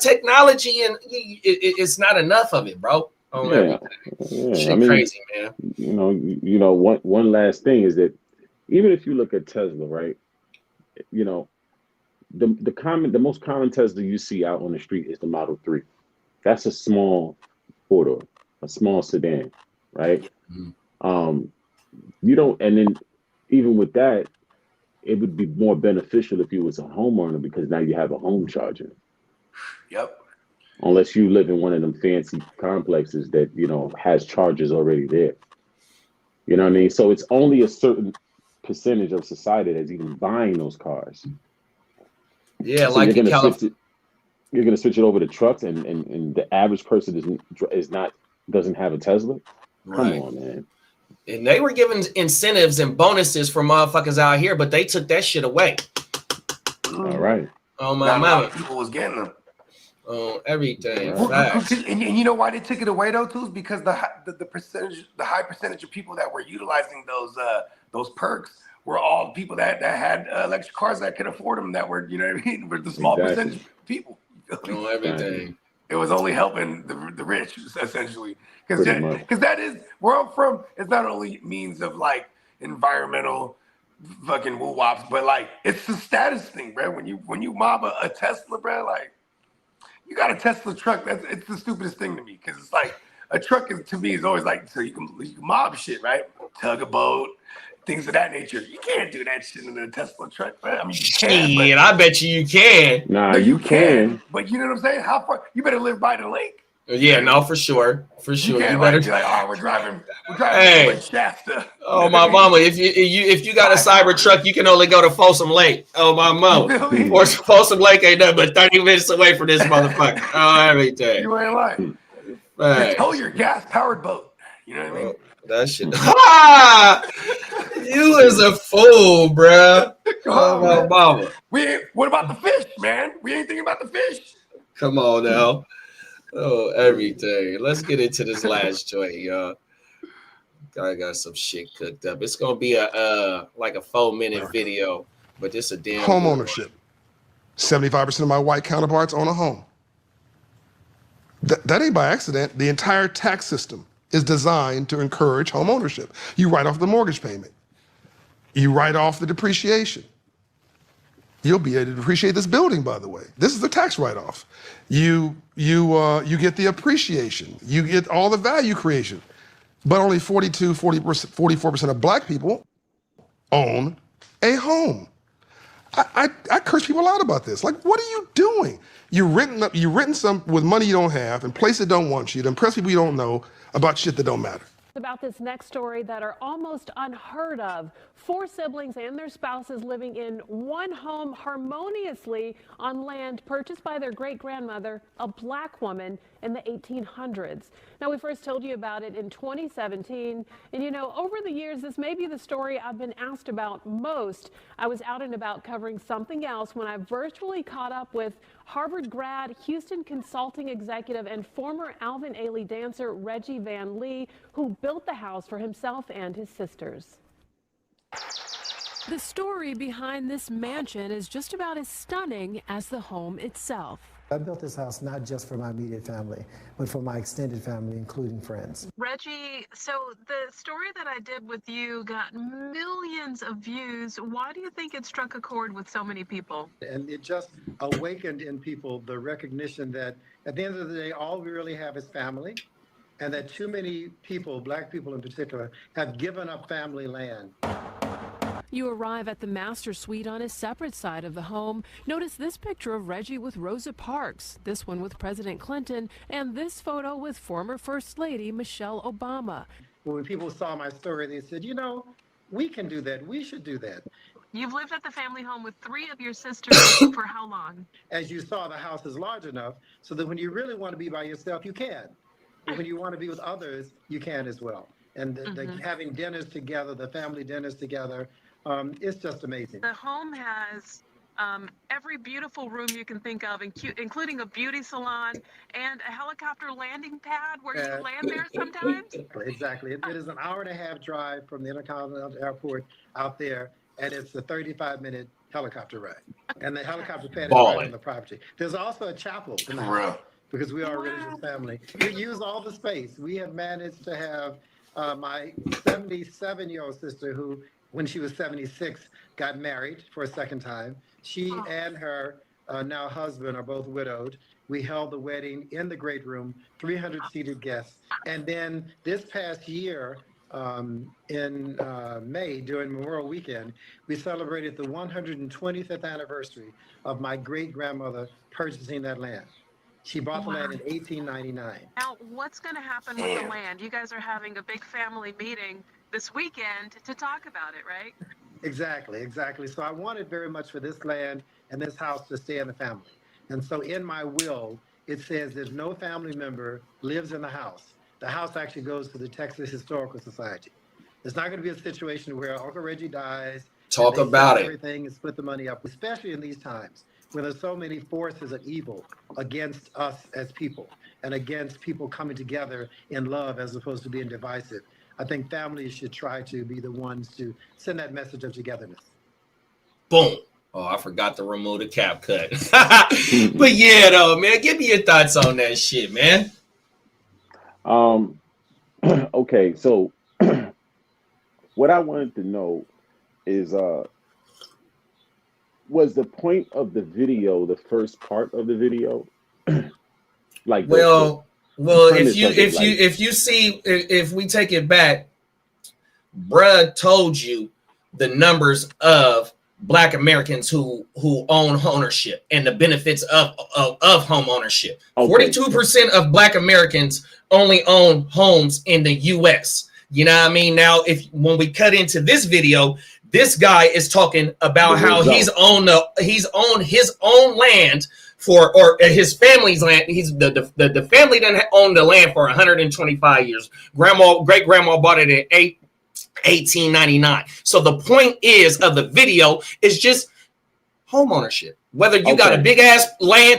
technology, and it's not enough of it, bro. Oh, yeah. Shit, I mean, crazy, man. You know, one last thing is that even if you look at Tesla, right? You know, the most common Tesla you see out on the street is the Model 3. That's a small four-door, a small sedan, right? You don't, and then even with that, it would be more beneficial if you was a homeowner, because now you have a home charger. Yep. Unless you live in one of them fancy complexes that, you know, has chargers already there. You know what I mean? So it's only a certain percentage of society that's even buying those cars. Yeah, so like you're in California. You're gonna switch it over to trucks, and the average person doesn't have a Tesla. Come on, man. And they were giving incentives and bonuses for motherfuckers out here, but they took that shit away. All right. Oh my mama. People was getting them. Oh, everything. And you know why they took it away though, too? Is because the high percentage of people that were utilizing those perks were all people that had electric cars that could afford them. That were, you know what I mean, were the small percentage of people. Oh, everything. It was only helping the rich, essentially, because that is where I'm from. It's not only means of like environmental fucking woo wops, but like it's the status thing, bro. When you mob a Tesla, bro, like you got a Tesla truck. It's the stupidest thing to me, because it's like a truck to me is always like, so you can mob shit, right? Tug a boat, things of that nature. You can't do that shit in a Tesla truck, bro. I mean, you can. Shit, I bet you can. Nah, you can. But you know what I'm saying? How far? You better live by the lake. Yeah, no, for sure. For sure. You can't better be like, oh, we're driving hey. to Lake Shasta. Oh my mama, if you got a cyber truck, you can only go to Folsom Lake. Oh my mama. Or Folsom Lake ain't nothing but 30 minutes away from this motherfucker. Oh, everything. You ain't lying. Right. Tow your gas powered boat. You know what I mean? That shit. You is a fool, bruh. Oh my mama. What about the fish, man? We ain't thinking about the fish. Come on now. Oh, everything. Let's get into this last joint, y'all. I got some shit cooked up. It's gonna be like a 4-minute video, but this a damn home ownership. 75% of my white counterparts own a home. That ain't by accident. The entire tax system is designed to encourage home ownership. You write off the mortgage payment. You write off the depreciation. You'll be able to depreciate this building, by the way. This is the tax write-off. You get the appreciation. You get all the value creation. But only 44% of black people own a home. I curse people out about this. Like, what are you doing? You're renting some with money you don't have and places that don't want you to impress people you don't know about shit that don't matter. About this next story that are almost unheard of. 4 siblings and their spouses living in one home harmoniously on land purchased by their great-grandmother, a black woman, in the 1800s. Now, we first told you about it in 2017, and you know, over the years, this may be the story I've been asked about most. I was out and about covering something else when I virtually caught up with Harvard grad, Houston consulting executive, and former Alvin Ailey dancer Reggie Van Lee, who built the house for himself and his sisters. The story behind this mansion is just about as stunning as the home itself. I built this house not just for my immediate family, but for my extended family, including friends. Reggie, so the story that I did with you got millions of views. Why do you think it struck a chord with so many people? And it just awakened in people the recognition that at the end of the day, all we really have is family, and that too many people, black people in particular, have given up family land. You arrive at the master suite on a separate side of the home. Notice this picture of Reggie with Rosa Parks, this one with President Clinton, and this photo with former First Lady Michelle Obama. When people saw my story, they said, you know, we can do that. We should do that. You've lived at the family home with 3 of your sisters for how long? As you saw, the house is large enough so that when you really want to be by yourself, you can. But when you want to be with others, you can as well. And having dinners together, the family dinners together, it's just amazing. The home has every beautiful room you can think of, including a beauty salon and a helicopter landing pad where you land there sometimes? Exactly. It is an hour and a half drive from the Intercontinental Airport out there, and it's a 35-minute helicopter ride. And the helicopter pad is right on the property. There's also a chapel in the house because we are a religious family. We use all the space. We have managed to have my 77-year-old sister who, when she was 76, got married for a second time. She and her now husband are both widowed. We held the wedding in the great room, 300 seated guests. And then this past year, in May, during Memorial Weekend, we celebrated the 125th anniversary of my great-grandmother purchasing that land. She bought the land in 1899. Now, what's going to happen with the land? You guys are having a big family meeting this weekend to talk about it, right? Exactly. So I wanted very much for this land and this house to stay in the family. And so in my will, it says that no family member lives in the house. The house actually goes to the Texas Historical Society. It's not going to be a situation where Uncle Reggie dies. Talk about it. Everything and split the money up, especially in these times when there's so many forces of evil against us as people and against people coming together in love as opposed to being divisive. I think families should try to be the ones to send that message of togetherness. Boom. Oh, I forgot to remove the cap cut. But yeah, though, man, give me your thoughts on that shit, man. Okay, so what I wanted to know is was the point of the video the first part of the video? Like, well, if we take it back, bruh told you the numbers of Black Americans who own ownership and the benefits of home ownership. 42% of Black Americans only own homes in the U.S. You know what I mean? Now, when we cut into this video, this guy is talking about how he's owned his own land or his family's land. He's the family done owned the land for 125 years. Great grandma bought it in 1899. So the point of the video is just home ownership. Whether you got a big ass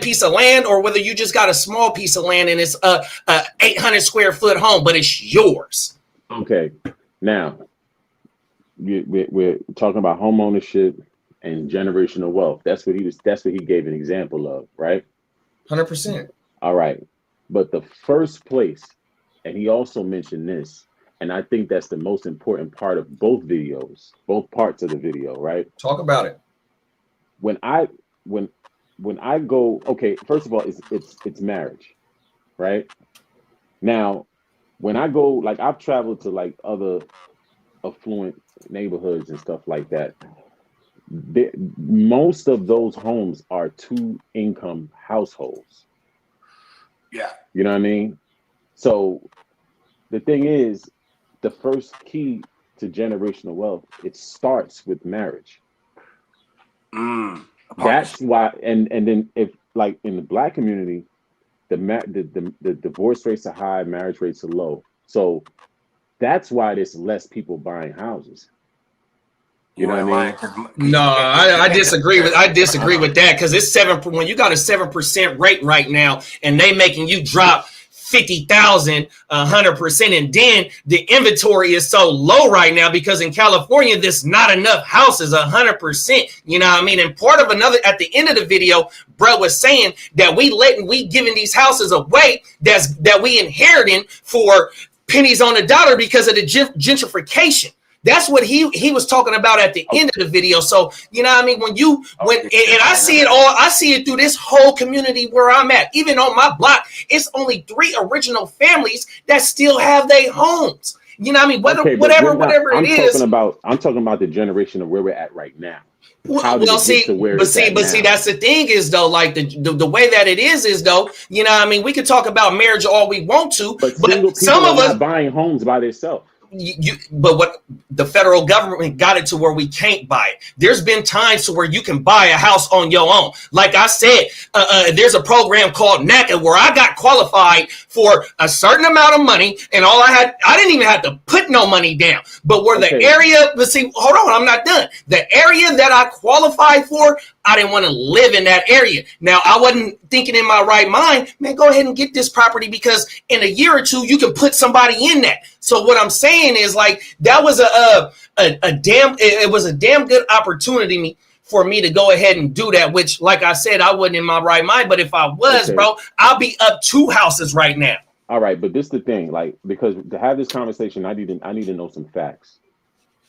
piece of land or whether you just got a small piece of land and it's a 800 square foot home, but it's yours. Okay, now we're talking about home ownership and generational wealth. That's what he gave an example of, right? 100%. All right, but the first place, and he also mentioned this, and I think that's the most important part of both videos, both parts of the video, right? Talk about it. When I go, okay, first of all, it's marriage, right? Now, when I go, like I've traveled to like other affluent neighborhoods and stuff like that. Most of those homes are 2-income households. Yeah. You know what I mean? So the thing is, the first key to generational wealth, it starts with marriage. That's why, and then if like in the Black community, the divorce rates are high, marriage rates are low. So that's why there's less people buying houses. You know what I mean? No, I disagree with that because it's 7%. When you got a 7% rate right now, and they making you drop 50,000, 100%, and then the inventory is so low right now because in California there's not enough houses, 100%. You know what I mean? And part of another at the end of the video, bro was saying that we giving these houses away that we inheriting for pennies on the dollar because of the gentrification. That's what he was talking about at the end of the video. So, you know what I mean? And I see it through this whole community where I'm at. Even on my block, it's only 3 original families that still have their homes. You know what I mean? Whatever it is. I'm talking about the generation of where we're at right now. See, that's the thing is though, like the way that it is though, you know what I mean? We can talk about marriage all we want to, but some of us are buying homes by themselves. But what the federal government got it to where we can't buy it. There's been times to where you can buy a house on your own. Like I said, there's a program called NACA where I got qualified for a certain amount of money, and I didn't even have to put no money down. But where the area, let's see, hold on, I'm not done. The area that I qualified for, I didn't want to live in that area. Now, I wasn't thinking in my right mind, man, go ahead and get this property because in a year or two, you can put somebody in that. So what I'm saying is like, that was it was a damn good opportunity for me to go ahead and do that, which, like I said, I wasn't in my right mind. But if I was, bro, I'll be up 2 houses right now. All right, but this is the thing, like, because to have this conversation, I need to know some facts.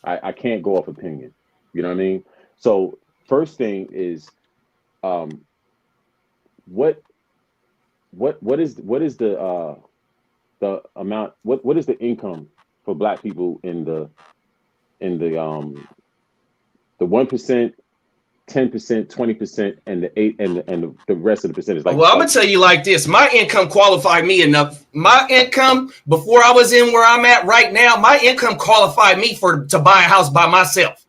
I can't go off opinion. You know what I mean? So first thing is, what is the amount? What is the income for Black people in the 1%, 10%, 20%, and the 8% and the rest of the percentage? Like, well, I'm gonna tell you like this: my income qualified me enough. My income before I was in where I'm at right now, my income qualified me to buy a house by myself,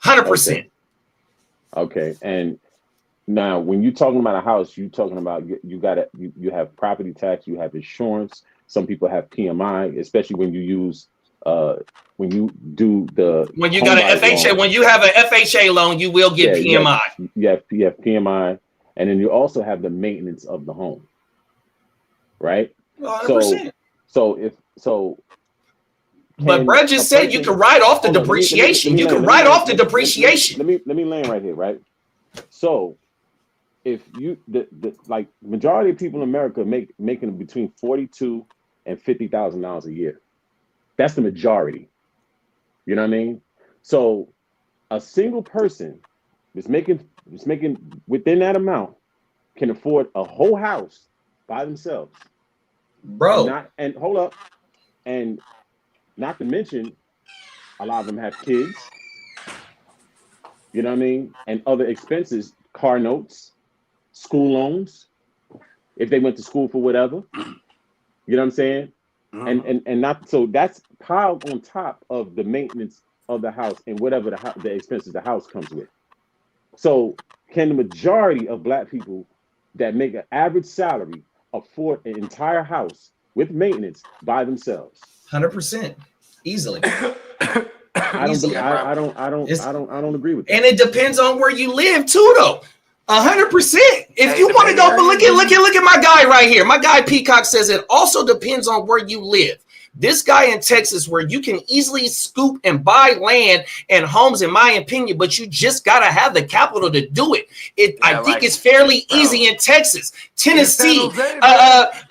100%. Okay, and now when you're talking about a house, you're talking about you have property tax, you have insurance. Some people have PMI, especially when you use when you got an FHA loan. When you have an FHA loan, you will get PMI. You have PMI, and then you also have the maintenance of the home, right? 100%. But Brad just said you can write off the depreciation. You can write off the depreciation. Let me land right here, right? So if you like majority of people in America making between $42,000 and $50,000 a year. That's the majority. You know what I mean? So a single person that's making within that amount can afford a whole house by themselves. Bro. And hold up. And not to mention, a lot of them have kids. You know what I mean? And other expenses, car notes, school loans, if they went to school for whatever. You know what I'm saying? Mm-hmm. And not so that's piled on top of the maintenance of the house and whatever the expenses the house comes with. So can the majority of Black people that make an average salary afford an entire house with maintenance by themselves? 100%, easily. I don't agree with that. And it depends on where you live too, though. 100%. If you want to go, but look at my guy right here. My guy Peacock says it also depends on where you live. This guy in Texas, where you can easily scoop and buy land and homes, in my opinion, but you just gotta have the capital to do it. I think it's fairly easy in Texas, Tennessee.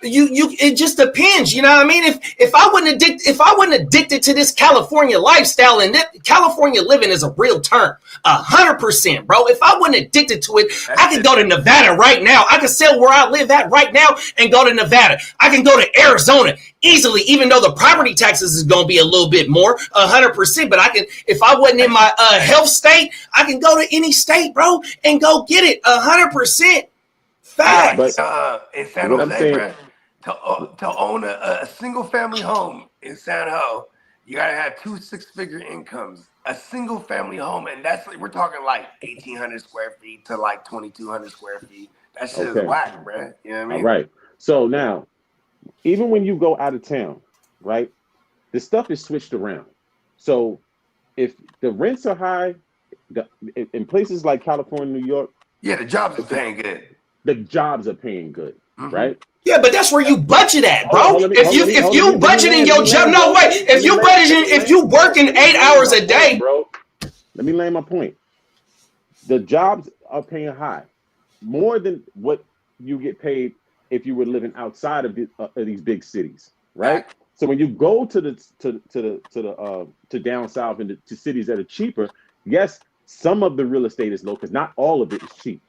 It just depends. You know what I mean? If I wasn't addicted to this California lifestyle, and California living is a real term, 100%, bro. If I wasn't addicted to it, I could go to Nevada right now. I could sell where I live at right now and go to Nevada. I can go to Arizona easily, even though the property taxes is going to be a little bit more, 100%. But I can, if I wasn't in my health state, I can go to any state, bro, and go get it, 100%. Fact. In San Jose, bro, to own a single family home in San Jose, you gotta have 2 6-figure incomes. A single family home, and we're talking like 1,800 square feet to like 2,200 square feet. That shit is whack, bro. You know what I mean? All right. So now, even when you go out of town, right, the stuff is switched around. So if the rents are high, in places like California, New York, the jobs are paying good. The jobs are paying good, right? Yeah, but that's where you budget at, bro. If you budgeting your job, no way. If you working 8 hours a day, bro. Let me land my point. The jobs are paying high, more than what you get paid if you were living outside of these big cities, right? So when you go to down south and to cities that are cheaper, yes, some of the real estate is low because not all of it is cheap,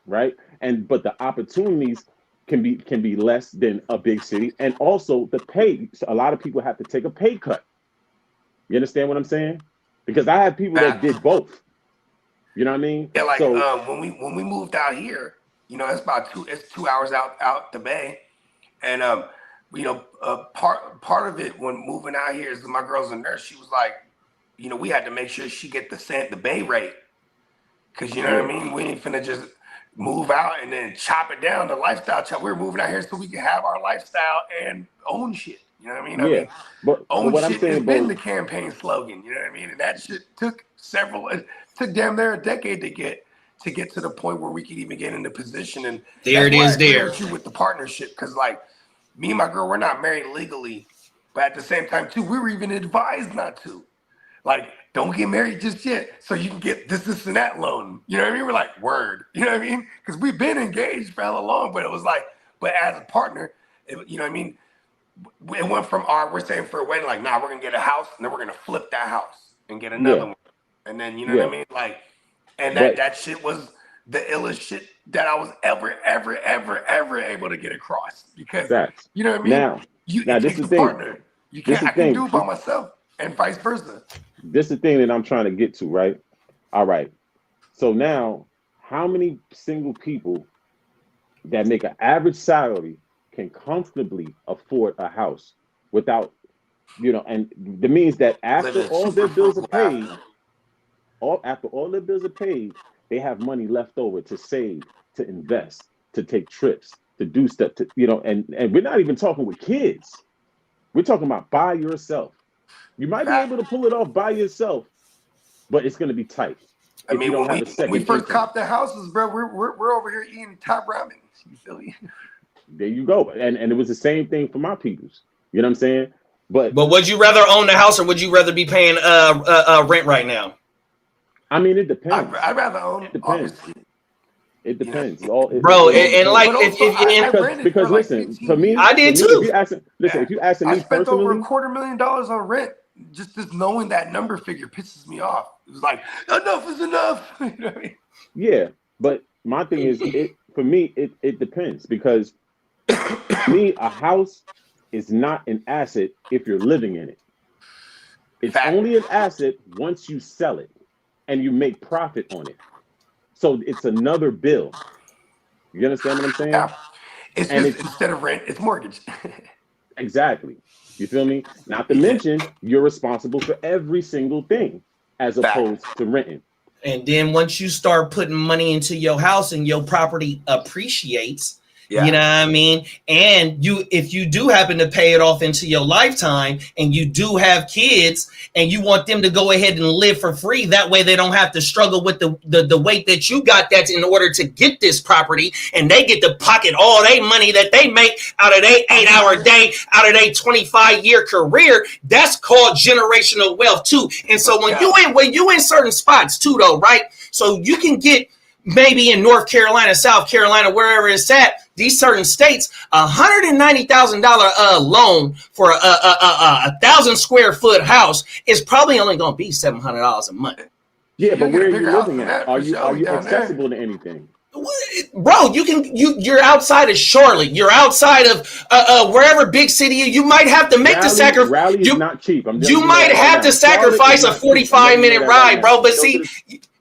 right? But the opportunities can be less than a big city, and also the pay. So a lot of people have to take a pay cut. You understand what I'm saying? Because I have people that did both. You know what I mean? Yeah, like when we moved out here, you know, it's 2 hours out the bay, and you know, part of it when moving out here is my girl's a nurse. She was like, you know, we had to make sure she get the bay rate, because you know what I mean. We ain't finna just move out and then chop it down. The lifestyle chop. We're moving out here so we can have our lifestyle and own shit. You know what I mean? Yeah, but own what shit I'm saying has been the campaign slogan. You know what I mean? And that shit took damn near a decade to get. to get to the point where we could even get in a position. And there it is there. With you with the partnership, because like me and my girl, we're not married legally, but at the same time too, we were even advised not to. Like, don't get married just yet, so you can get this, and that loan. You know what I mean? We're like, word. You know what I mean? Because we've been engaged for hella long, but it was like, but as a partner, you know what I mean? It went from we're saying for a wedding, like, nah, we're gonna get a house, and then we're gonna flip that house and get another one, and then you know what I mean? Like, and that shit was the illest shit that I was ever able to get across, because you know what I mean? Now this is the thing. Partner. You can't. I can do it by myself, and vice versa. This is the thing that I'm trying to get to, right? All right. So now, how many single people that make an average salary can comfortably afford a house without, you know, and that means that after all their bills are paid, they have money left over to save, to invest, to take trips, to do stuff, to, you know, and we're not even talking with kids. We're talking about by yourself. You might be able to pull it off by yourself, but it's going to be tight. I mean, when we first copped the houses, bro, we're over here eating top ramen. You feel me? There you go. And it was the same thing for my peoples. You know what I'm saying? But would you rather own the house, or would you rather be paying rent right now? I mean, it depends. I'd rather own. It depends. It depends. Because listen, for me, I did too. If you asking me I spent personally, over $250,000 on rent. Just knowing that number figure pisses me off. It was like, enough is enough. You know what I mean? Yeah, but my thing is, for me, it depends, because to me, a house is not an asset if you're living in it. It's only an asset once you sell it and you make profit on it. So it's another bill. You understand what I'm saying? Yeah. It's instead of rent, it's mortgage. Exactly. You feel me? Not to mention, you're responsible for every single thing as opposed to renting. And then once you start putting money into your house and your property appreciates, you know what I mean? And if you do happen to pay it off into your lifetime, and you do have kids and you want them to go ahead and live for free, that way they don't have to struggle with the weight that you got that's in order to get this property, and they get to pocket all their money that they make out of their 8-hour day, out of their 25-year career. That's called generational wealth too. And so when you in certain spots too, though, right? So you can get maybe in North Carolina, South Carolina, wherever it's at, these certain states, $190,000 loan for a 1,000 square foot house is probably only going to be $700 a month. Yeah, but where are you living at? Are you accessible to anything? Bro, you're outside of Charlotte. You're outside of wherever big city. You might have to make the sacrifice. Raleigh is not cheap. You might have to sacrifice a 45-minute ride, bro. But see.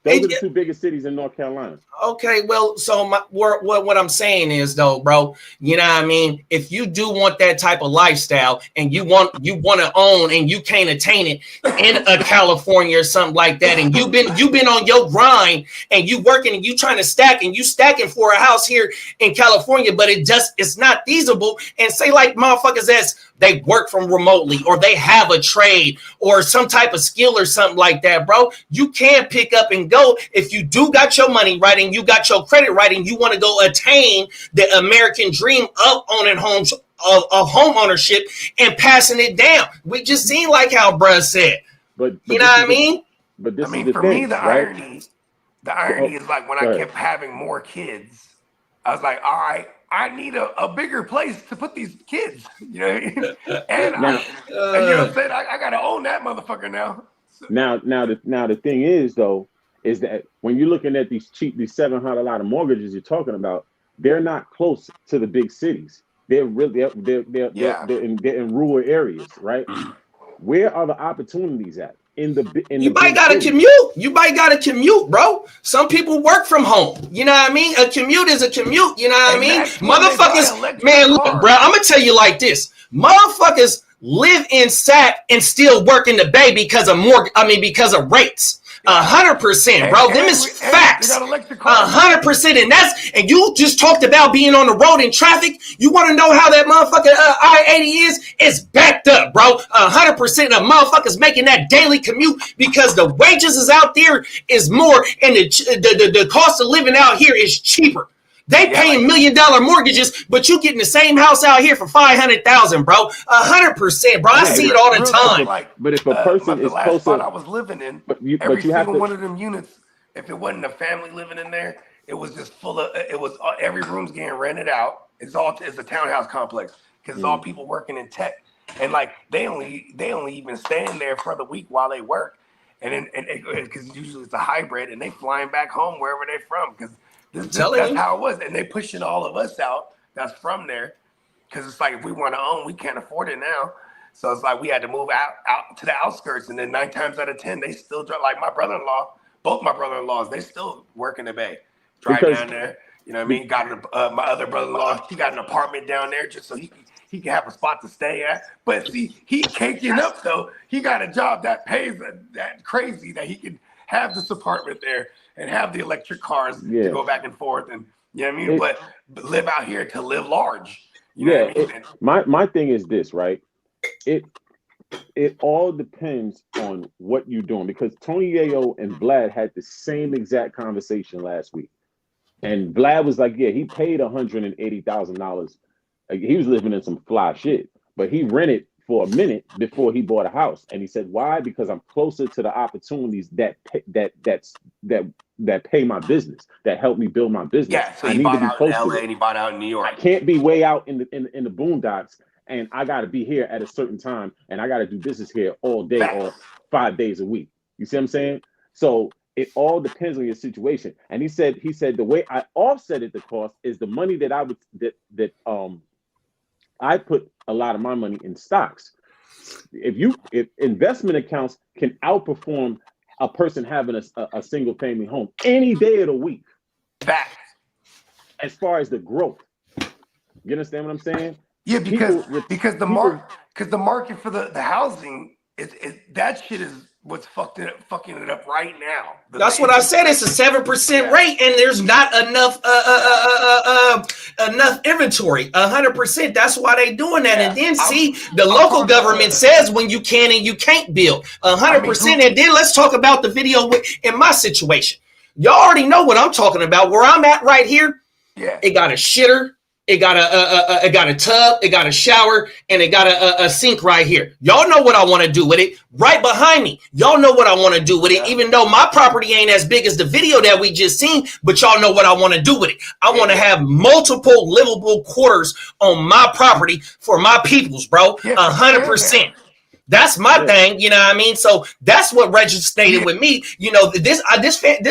Those are the two biggest cities in North Carolina. Okay, well, so what I'm saying is, though, bro, you know what I mean? If you do want that type of lifestyle, and you want to own, and you can't attain it in a California or something like that, and you've been on your grind, and you working, and you trying to stack, and you stacking for a house here in California, but it's not feasible, and say like motherfuckers they work from remotely, or they have a trade or some type of skill or something like that, bro. You can pick up and go if you do got your money right and you got your credit right and you want to go attain the American dream of owning homes, of home ownership and passing it down. We just seen like how bruh said. But you know what I mean? But this I mean, is for thing, me, the right? irony is like when I kept having more kids, I was like, all right, I need a bigger place to put these kids, you know what I mean? And you know what I'm saying? I gotta own that motherfucker now. Now the thing is though, is that when you're looking at these $700 mortgages you're talking about, they're not close to the big cities. They're in rural areas, right? Where are the opportunities at? You might gotta commute. You might gotta commute, bro. Some people work from home. You know what I mean? A commute is a commute. You know what I mean? Motherfuckers, man, look, bro. I'm gonna tell you like this: motherfuckers live in SAC and still work in the Bay because of because of rates. 100%, bro. Them is facts. 100%. And you just talked about being on the road in traffic. You want to know how that motherfucking I-80 is? It's backed up, bro. 100% of motherfuckers making that daily commute because the wages is out there is more and the cost of living out here is cheaper. They paying $1 million mortgages, but you getting the same house out here for $500,000, bro. 100%, bro. I see it all the time. But if a person is the last closer, spot I was living in, every you have single to, one of them units, if it wasn't a family living in there, it was just full of. It was every room's getting rented out. It's a townhouse complex because it's all people working in tech, and like they only even stay in there for the week while they work, and because usually it's a hybrid, and they flying back home wherever they're from because. That's how it was, and they pushing all of us out. That's from there, because it's like if we want to own, we can't afford it now. So it's like we had to move out to the outskirts, and then 9 times out of 10, they still drive. Like my brother-in-law, both my brother-in-laws, they still work in the Bay, drive down there. You know what I mean? Got my other brother-in-law, he got an apartment down there just so he can have a spot to stay at. But see, he caking up though. He got a job that pays that crazy that he can have this apartment there and have the electric cars to go back and forth, and you know what I mean. But live out here to live large. You know what I mean? My thing is this, right? It all depends on what you're doing, because Tony Yayo and Vlad had the same exact conversation last week, and Vlad was like, "Yeah, he paid $180,000. He was living in some fly shit, but he rented for a minute before he bought a house." And he said, "Why? Because I'm closer to the opportunities that pay my business, that help me build my business." Yeah, so I he need bought to be out close in to LA it. and he bought out in New York. I can't be way out in the boondocks, and I got to be here at a certain time, and I got to do business here all day or 5 days a week. You see what I'm saying? So it all depends on your situation. And he said the way I offset the cost is the money that I put a lot of my money in stocks. If investment accounts can outperform a person having a single family home any day of the week, as far as the growth, you understand what I'm saying? Yeah, because the market for the housing that shit is what's fucking it up right now. That's what I said. It's a 7% rate, and there's not enough inventory. 100%. That's why they doing that. And then see, the local government says when you can and you can't build. 100%. And then let's talk about the video in my situation. Y'all already know what I'm talking about. Where I'm at right here. Yeah. It got a shitter. It got a tub, it got a shower, and it got a sink right here. Y'all know what I want to do with it. Right behind me, y'all know what I want to do with it. Even though my property ain't as big as the video that we just seen, but y'all know what I want to do with it. I want to have multiple livable quarters on my property for my peoples, bro. 100%. That's my thing, you know what I mean? So that's what registered with me. You know, this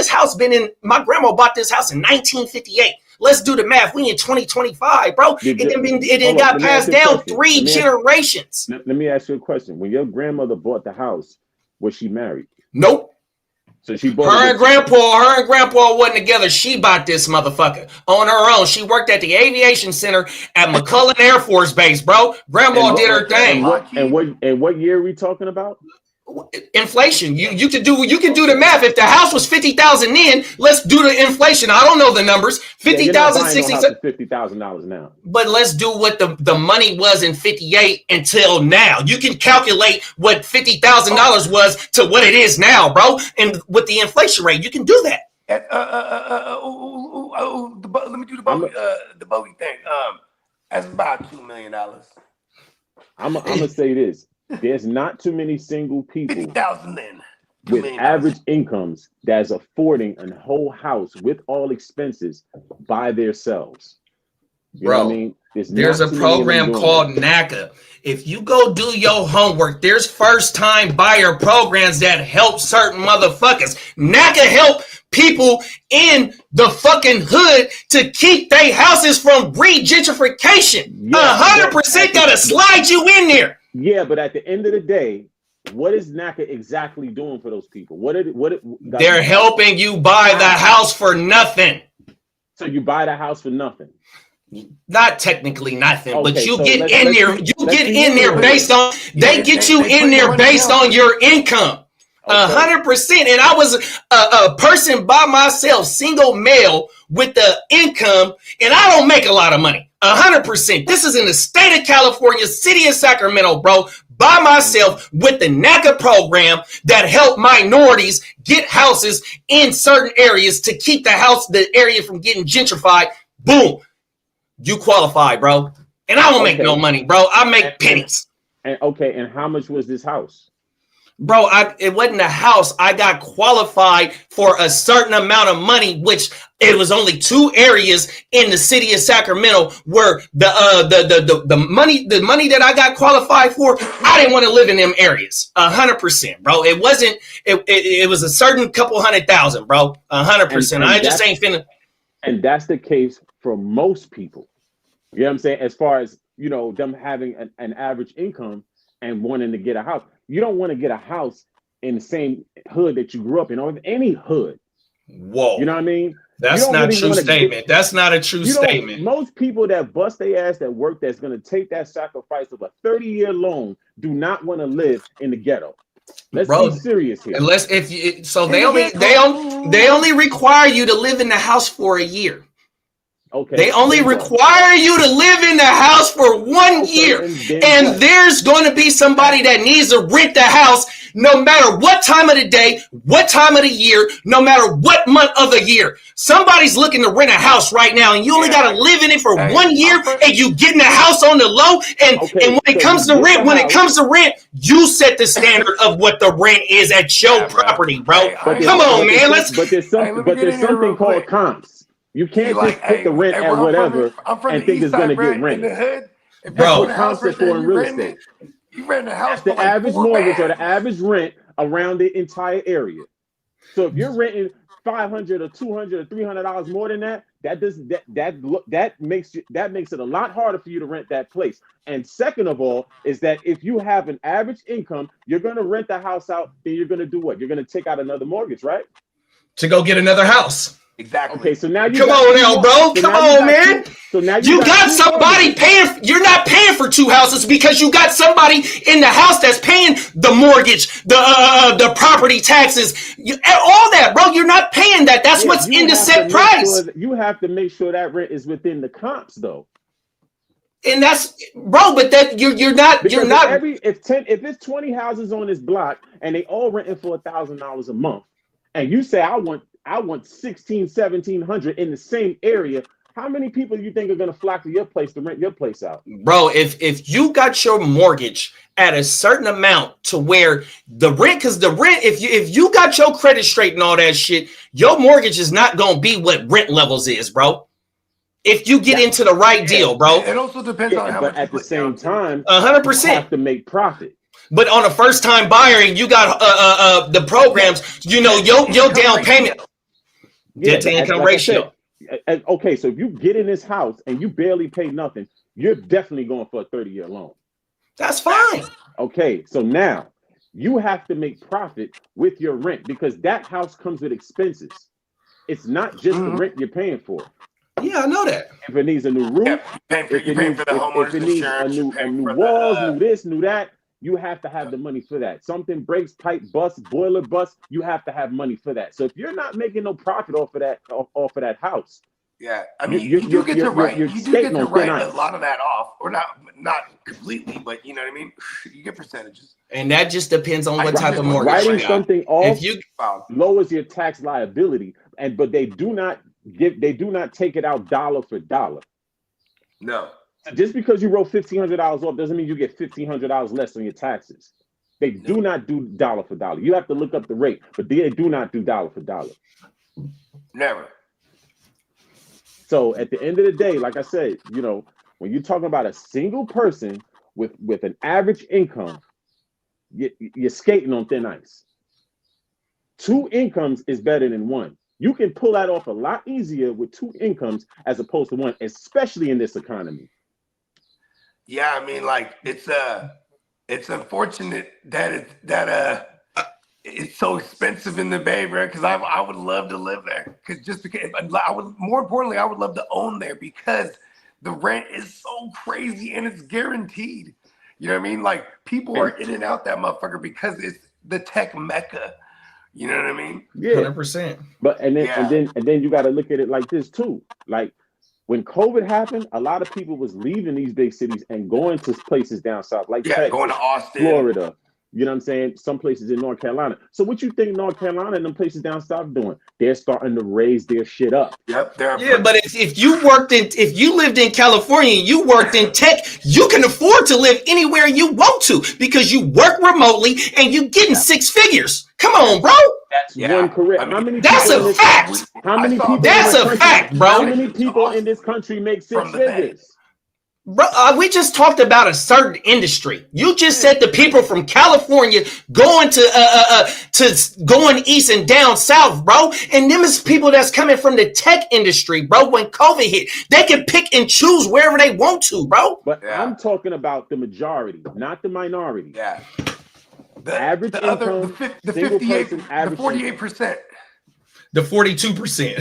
house been in, my grandma bought this house in 1958. Let's do the math. We in 2025, bro. It got passed down 3 generations. Let me ask you a question. When your grandmother bought the house, was she married? Nope. So she bought her and grandpa wasn't together. She bought this motherfucker on her own. She worked at the aviation center at McCullough Air Force Base, bro. Grandma did her thing. And what year are we talking about? Inflation. You can do the math. If the house was 50,000 then, let's do the inflation. I don't know the numbers. 50,000, 60,000, $50,000 now. But let's do what the money was in 58 until now. You can calculate what $50,000 was to what it is now, bro. And with the inflation rate, you can do that. Let me do the Bowie thing. That's about $2 million. I'm gonna say this. There's not too many single people 50,000 then with average incomes that's affording a whole house with all expenses by themselves. You know what I mean? There's a program called NACA. If you go do your homework, there's first-time buyer programs that help certain motherfuckers. NACA help people in the fucking hood to keep their houses from re-gentrification. 100% gotta slide you in there. Yeah, but at the end of the day, what is NACA exactly doing for those people? They're helping you buy the house for nothing. So you buy the house for nothing? Not technically nothing, but you get in there. You get in there based on. They get you in there based on your income. 100%. And I was a person by myself, single male with the income, and I don't make a lot of money. 100%. This is in the state of California, city of Sacramento, bro, by myself with the NACA program that helped minorities get houses in certain areas to keep the area from getting gentrified. Boom. You qualify, bro. And I don't make no money, bro. I make pennies. And how much was this house? Bro, it wasn't a house. I got qualified for a certain amount of money, which it was only 2 areas in the city of Sacramento where the money that I got qualified for, I didn't want to live in them areas. 100%, bro. It wasn't. It was a certain couple $100,000, bro. 100%. I just ain't finna. And that's the case for most people. You know what I'm saying? As far as them having an average income and wanting to get a house. You don't want to get a house in the same hood that you grew up in, or any hood. Whoa. You know what I mean? That's not a true statement. That's not a true statement. Most people that bust their ass that work, that's going to take that sacrifice of a 30-year loan, do not want to live in the ghetto. Let's be serious here. Unless they only require you to live in the house for a year. Okay. They only require you to live in the house for 1 year. And there's going to be somebody that needs to rent the house no matter what time of the day, what time of the year, no matter what month of the year. Somebody's looking to rent a house right now, and you only got to live in it for 1 year, and you getting the house on the low. And when it comes to rent, you set the standard of what the rent is at your property, bro. Come on, man. But there's something called comps. You can't just put the rent at whatever and think it's going to get rent. Bro, comps for in real estate. You rent a house. That's the average mortgage or the average rent around the entire area. So if you're renting $500 or $200 or $300 more than that, that makes it a lot harder for you to rent that place. And second of all, is that if you have an average income, you're going to rent the house out. Then you're going to do what? You're going to take out another mortgage, right? To go get another house. Exactly. Okay, so now come on now, bro. Come on, man. So now you got somebody paying. You're not paying for 2 houses because you got somebody in the house that's paying the mortgage, the property taxes, all that, bro. You're not paying that. That's what's in the set price. You have to make sure that rent is within the comps, though. And that's, bro. But that you're not. If it's 20 houses on this block and they all renting for $1,000 a month, and you say I want $1,600, $1,700 in the same area, how many people do you think are going to flock to your place to rent your place out? Bro, if you got your mortgage at a certain amount to where the rent, because the rent, if you got your credit straight and all that shit, your mortgage is not going to be what rent levels is, bro. If you get into the right deal, bro. It also depends on how much. But at the same time, 100%. you have to make profit. But on a first-time buyer, and you got the programs, your down payment. Debt to income ratio. Okay, so if you get in this house and you barely pay nothing, you're definitely going for a 30-year loan. That's fine. Okay, so now you have to make profit with your rent because that house comes with expenses. It's not just the rent you're paying for. Yeah, I know that. If it needs a new roof, if it needs a new walls, new this, new that, you have to have the money for that. Something breaks, pipe busts, boiler busts, you have to have money for that. So if you're not making no profit off of that house, yeah, I mean, you do get to write a lot of that off, or not completely, but you know what I mean. You get percentages, and that just depends on what type of mortgage. Writing something off lowers your tax liability, but they do not take it out dollar for dollar. No. Just because you wrote $1,500 off doesn't mean you get $1,500 less on your taxes. They do not do dollar for dollar. You have to look up the rate, but they do not do dollar for dollar. Never. So at the end of the day, like I said, when you're talking about a single person with an average income, you're skating on thin ice. 2 incomes is better than 1. You can pull that off a lot easier with 2 incomes as opposed to 1, especially in this economy. Yeah, I mean, like it's unfortunate that it's so expensive in the Bay, bro. Because I would love to live there. Because I would love to own there because the rent is so crazy and it's guaranteed. You know what I mean? Like people are in and out that motherfucker because the tech mecca. You know what I mean? Yeah, 100%. But and then you got to look at it like this too. Like when COVID happened, a lot of people was leaving these big cities and going to places down south, like Texas, going to Austin, Florida. You know what I'm saying? Some places in North Carolina. So what you think North Carolina and them places down south doing? They're starting to raise their shit up. Yep. Yeah, but if you lived in California, you worked in tech, you can afford to live anywhere you want to because you work remotely and you getting 6 figures. Come on, bro. That's one career. I mean, how many? That's people a fact. How many people? That's a fact, bro. How many people in this country make 6 figures? Bro, we just talked about a certain industry. You just said the people from California going to going east and down south, bro. And them is people that's coming from the tech industry, bro. When COVID hit, they can pick and choose wherever they want to, bro. But I'm talking about the majority, not the minority. Yeah. The average income, the single 58, person, the average 48%. The 42%.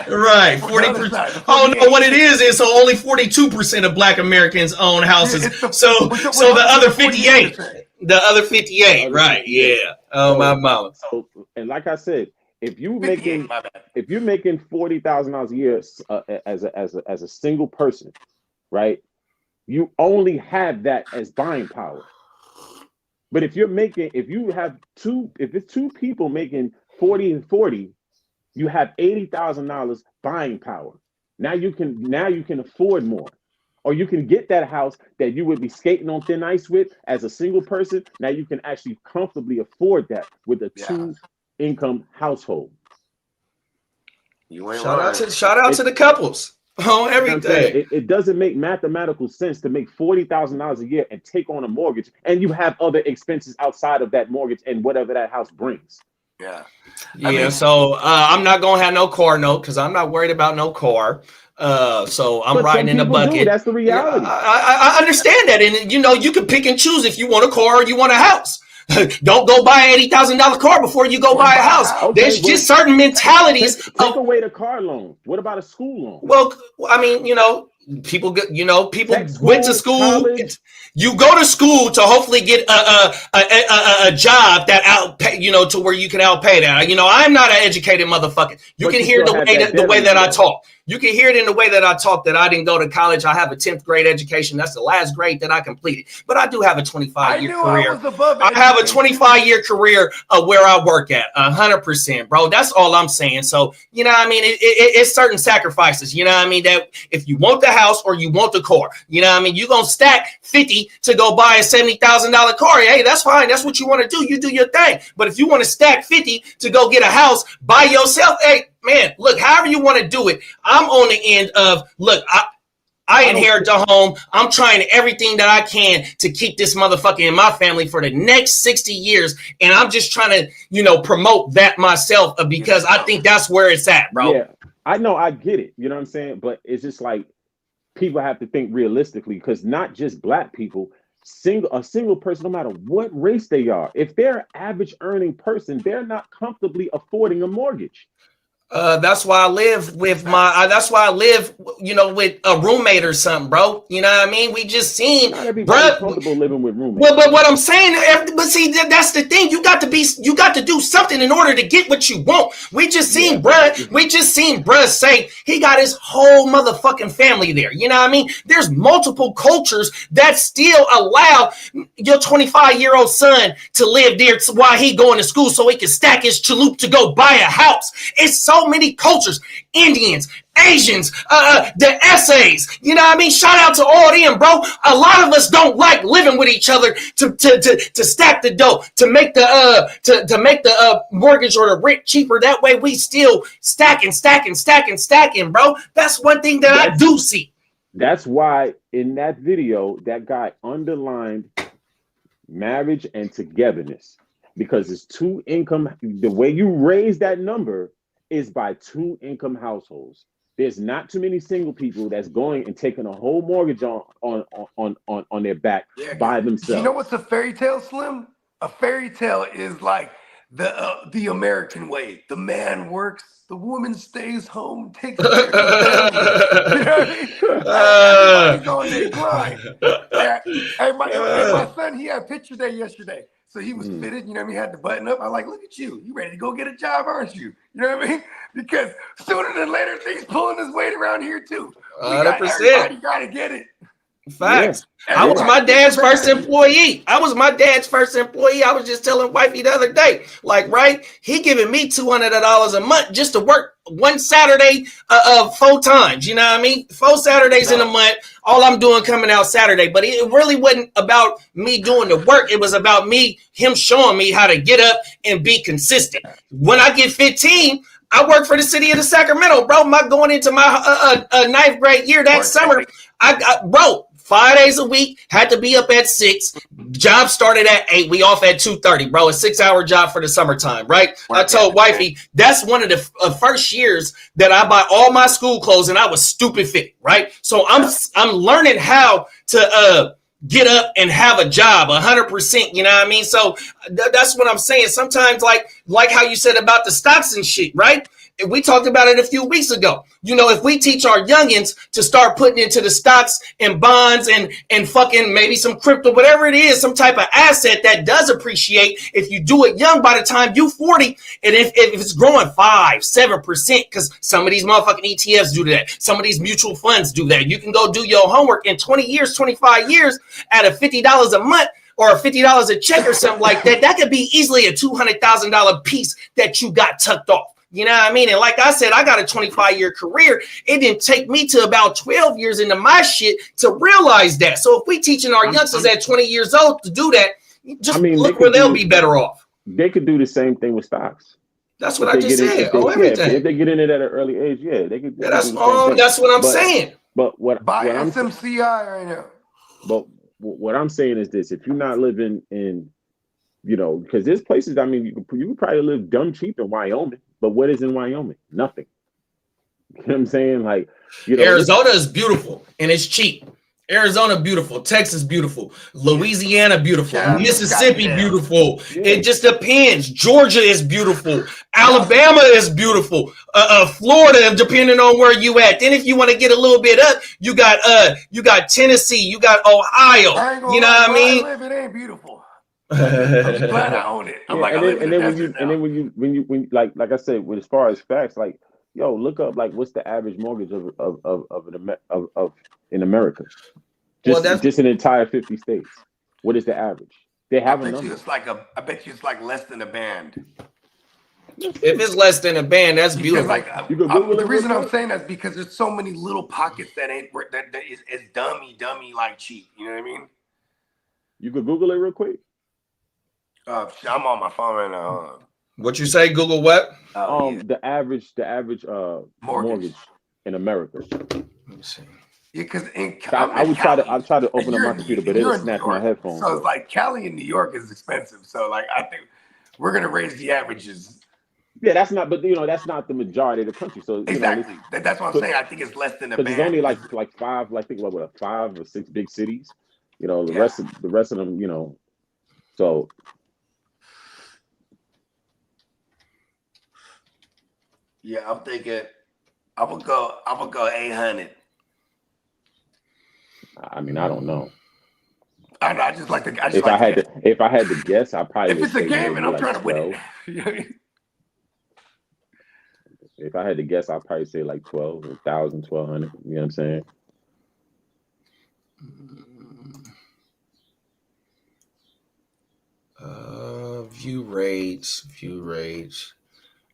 Right. 40%. Oh no, what it is so only 42% of Black Americans own houses. So the other 58. The other 58, right. Yeah. Oh my mama. So, and like I said, if you're making $40,000 a year as a single person, right? You only have that as buying power. But if it's two people making 40 and 40, you have $80,000 buying power. Now you can afford more. Or you can get that house that you would be skating on thin ice with as a single person. Now you can actually comfortably afford that with a 2-income household. Shout out to the couples on everything. It doesn't make mathematical sense to make $40,000 a year and take on a mortgage, and you have other expenses outside of that mortgage and whatever that house brings. Yeah. So I'm not gonna have no car note because I'm not worried about no car. So I'm riding in the bucket. That's the reality. I understand that, and you can pick and choose if you want a car or you want a house. Don't go buy an $80,000 car before you go buy a house. There's just certain mentalities. Take away the car loan. What about a school loan? Well, I mean, people went to school. College. You go to school to hopefully get a job that outpay, to where you can outpay that. I'm not an educated motherfucker. You can hear the way that I talk. You can hear it in the way that I talk that I didn't go to college. I have a 10th grade education. That's the last grade that I completed. But I do have a 25-year career. I have a 25-year career where I work at 100%, bro. That's all I'm saying. So, it's certain sacrifices, that if you want the house or you want the car, you're going to stack 50 to go buy a $70,000 car. Hey, that's fine. That's what you want to do. You do your thing. But if you want to stack 50 to go get a house by yourself, hey, man, look, however you want to do it, I'm on the end of, look, I inherit the home. I'm trying everything that I can to keep this motherfucker in my family for the next 60 years. And I'm just trying to, promote that myself because I think that's where it's at, bro. Yeah, I know. I get it. You know what I'm saying? But it's just like people have to think realistically because not just Black people, a single person, no matter what race they are, if they're an average earning person, they're not comfortably affording a mortgage. That's why I live with with a roommate or something, bro. You know what I mean? We just seen, bro. Comfortable living with roommates. Well, but what I'm saying, but see, that's the thing. You got to do something in order to get what you want. We just seen, bruh say he got his whole motherfucking family there. You know what I mean? There's multiple cultures that still allow your 25-year-old son to live there while he going to school so he can stack his chalup to go buy a house. It's so many cultures, Indians, Asians, the essays, you know what I mean? Shout out to all them, bro. A lot of us don't like living with each other to stack the dough, to make the mortgage or the rent cheaper. That way we still stacking, bro. That's one thing that I do see. That's why in that video, that guy underlined marriage and togetherness because it's 2-income. The way you raise that number is by 2-income households. There's not too many single people that's going and taking a whole mortgage on their back by themselves. You know what's a fairy tale, Slim? A fairy tale is like the American way. The man works, the woman stays home, takes care of the family. You know what I mean? Everybody's on their grind. My son, he had a picture day yesterday. So he was fitted, you know what I mean? He had the button up. I'm like, look at you. You ready to go get a job, aren't you? You know what I mean? Because sooner than later, things pulling his weight around here too. 100%. Everybody got to get it. Facts. Yeah. I was my dad's first employee. I was just telling wifey the other day, like, right? He giving me $200 a month just to work one Saturday 4 times. You know what I mean? 4 Saturdays in a month. All I'm doing coming out Saturday. But it really wasn't about me doing the work. It was about him showing me how to get up and be consistent. When I get 15, I work for the city of the Sacramento, bro. Going into my 9th grade year that summer. Bro, 5 days a week, had to be up at 6. Job started at 8. We off at 2:30, bro. A 6-hour job for the summertime, right? I told wifey, that's one of the first years that I buy all my school clothes and I was stupid fit, right? So I'm learning how to get up and have a job 100%, you know what I mean? So that's what I'm saying. Sometimes like how you said about the stocks and shit, right? We talked about it a few weeks ago. You know, if we teach our youngins to start putting into the stocks and bonds and fucking maybe some crypto, whatever it is, some type of asset that does appreciate, if you do it young, by the time you 40, and if it's growing 5-7%, because some of these motherfucking ETFs do that. Some of these mutual funds do that. You can go do your homework in 20 years, 25 years at a $50 a month or $50 a check or something like that. That could be easily a $200,000 piece that you got tucked off. You know what I mean? And like I said, I got a 25-year career. It didn't take me to about 12 years into my shit to realize that. So if we teaching our youngsters at 20 years old to do that, just look where they'll be better off. They could do the same thing with stocks. That's what I just said. Everything. If they get in it at an early age, they could. Yeah, that's what I'm saying. But what I'm SMCI right now. But what I'm saying is this: if you're not living in, you know, because there's places. I mean, you could probably live dumb cheap in Wyoming. But what is in Wyoming? Nothing. You know what I'm saying? Like, you know, Arizona is beautiful and it's cheap. Arizona beautiful, Texas beautiful, Louisiana beautiful, Mississippi beautiful. It just depends. Georgia is beautiful, Alabama is beautiful, Florida, depending on where you at. Then if you want to get a little bit up, you got Tennessee, you got Ohio. You know what I mean? It ain't beautiful. I'm just glad I own it. When you like I said, with as far as facts, like, yo, look up like what's the average mortgage of in America, just an entire 50 states. What is the average? They have a number. I bet you it's like less than a band. If it's less than a band, that's beautiful. The reason I'm saying that's because there's so many little pockets that is dummy like cheap. You know what I mean? You could Google it real quick. I'm on my phone right now. What you say? Google what? The average mortgage in America. Let me see. Yeah, because I'll try to open up my computer, but it'll snap my headphones. So it's like Cali in New York is expensive. So like I think we're gonna raise the averages. Yeah, that's not the majority of the country. So exactly, that's what I'm saying. I think it's less than a band. There's only like 5, like think about 5 or 6 big cities. You know, the rest of them, you know. So yeah, I'm thinking I would go 800. I mean, I don't know. I just like to. If I had to guess, I probably. If it's a game and I'm trying to win it. You know what I mean? If I had to guess, I'd probably say like 1,000, 1,200. You know what I'm saying? View rates.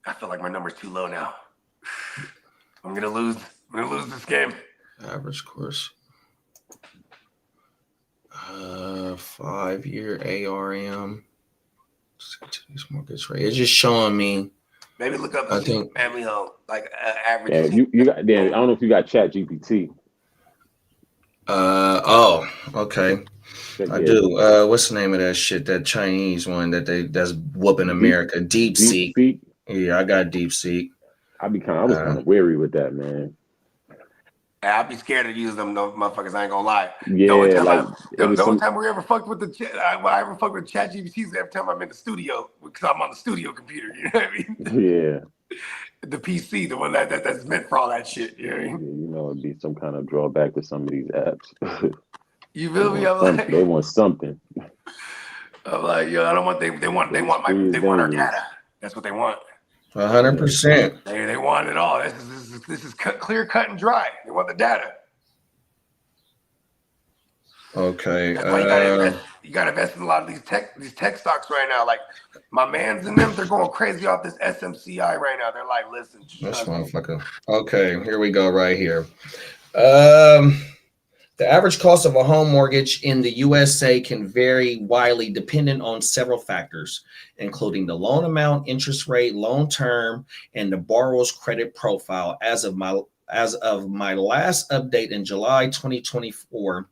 I feel like my number's too low now. I'm gonna lose this game. Average course. 5-year ARM. Mortgage rate. It's just showing me. Maybe look up family home, like average. Yeah, you got. Yeah, I don't know if you got Chat GPT. Oh, okay. I do. What's the name of that shit? That Chinese one that's whooping America. DeepSeek. Yeah, I got DeepSeek. I was kind of weary with that, man. I'd be scared to use them motherfuckers. I ain't gonna lie. Yeah, the only time, like the only time we ever fucked with I ever fucked with ChatGPT is every time I'm in the studio because I'm on the studio computer. You know what I mean? Yeah. The PC, the one that's meant for all that shit. You know what I mean? Yeah, you know, it'd be some kind of drawback to some of these apps. You feel me? I'm like, they want something. I'm like, yo, I don't want they want our data. That's what they want. 100%. They want it all. This is clear, cut, and dry. They want the data. Okay. That's why you gotta invest in a lot of these tech stocks right now. Like my man's in them, they're going crazy off this SMCI right now. They're like, listen, This motherfucker. Okay, here we go right here. The average cost of a home mortgage in the USA can vary widely depending on several factors, including the loan amount, interest rate, loan term, and the borrower's credit profile. As of my last update in July 2024,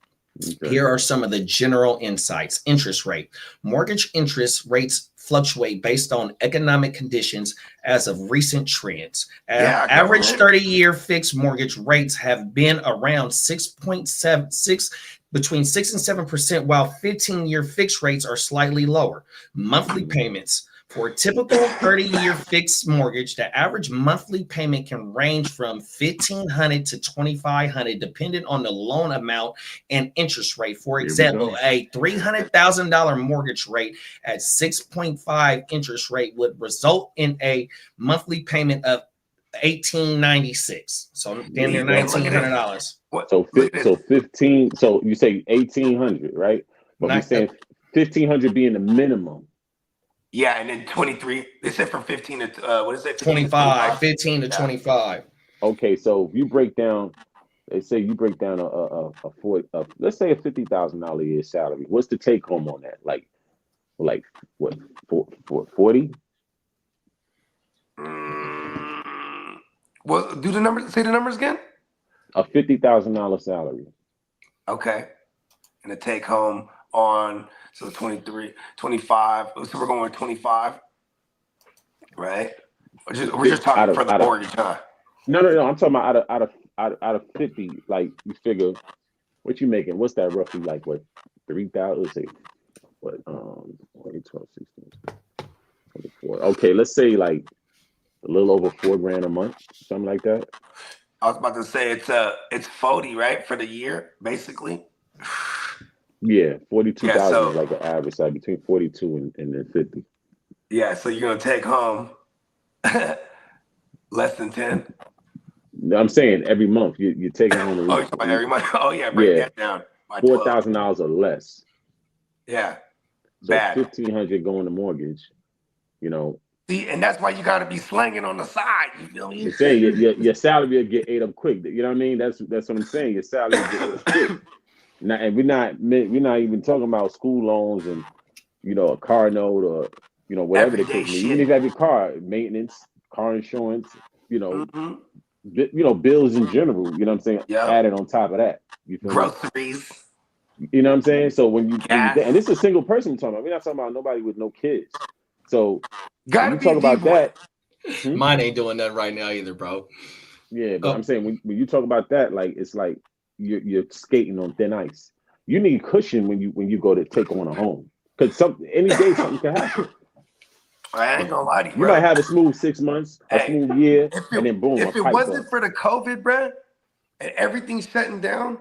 here are some of the general insights. Interest rate. Mortgage interest rates fluctuate based on economic conditions as of recent trends. Average 30-year fixed mortgage rates have been around 6.76, between 6 and 7%, while 15-year fixed rates are slightly lower. Monthly payments. For a typical 30-year fixed mortgage, the average monthly payment can range from $1,500 to $2,500, depending on the loan amount and interest rate. For example, a $300,000 mortgage rate at 6.5 interest rate would result in a monthly payment of $1,896. So then they're $1,900. So 15. So you say 1,800, right? But we're saying 1,500 being the minimum. Yeah, and then 23. They said from 15 to what is it? 25. 15 to 25. Okay, so if you break down, let's say you break down let's say a $50,000 a year salary. What's the take home on that? Like what? 40? Well, do the numbers. Say the numbers again. A $50,000 salary. Okay, and the take home on. So 23, 25. So we're going with 25, right? We're just talking for the mortgage, huh? No. I'm talking about out of 50. Like you figure, what you making? What's that roughly like? What 3,000? Let's say what 12, 16, 24. Okay, let's say like a little over $4,000 a month, something like that. I was about to say it's 40, right, for the year, basically. Yeah, 42,000 is like an average, like between 42 and then 50. Yeah, so you're gonna take home less than 10. I'm saying every month you're taking home. Oh, every month. Oh yeah, break that down. $4,000 or less. Yeah, so bad. 1,500 going to mortgage. You know. See, and that's why you got to be slanging on the side. You feel me? You're saying your salary will get ate up quick. You know what I mean? That's what I'm saying. Your salary will get ate up quick. Now, and we're not even talking about school loans and a car note or whatever the case may be. Even if you have your car maintenance, car insurance, bills in general. You know what I'm saying? Yep. Added on top of that, groceries. You know what I'm saying? So when you and this is a single person we're talking about. We're not talking about nobody with no kids. So when you talk about that, mine ain't doing nothing right now either, bro. Yeah, but I'm saying when you talk about that, like it's like you're skating on thin ice. You need cushion when you go to take on a home, because any day something can happen. I ain't gonna lie to you. You might have a smooth 6 months, a smooth year, and then boom. If it wasn't for the COVID, bro, and everything shutting down,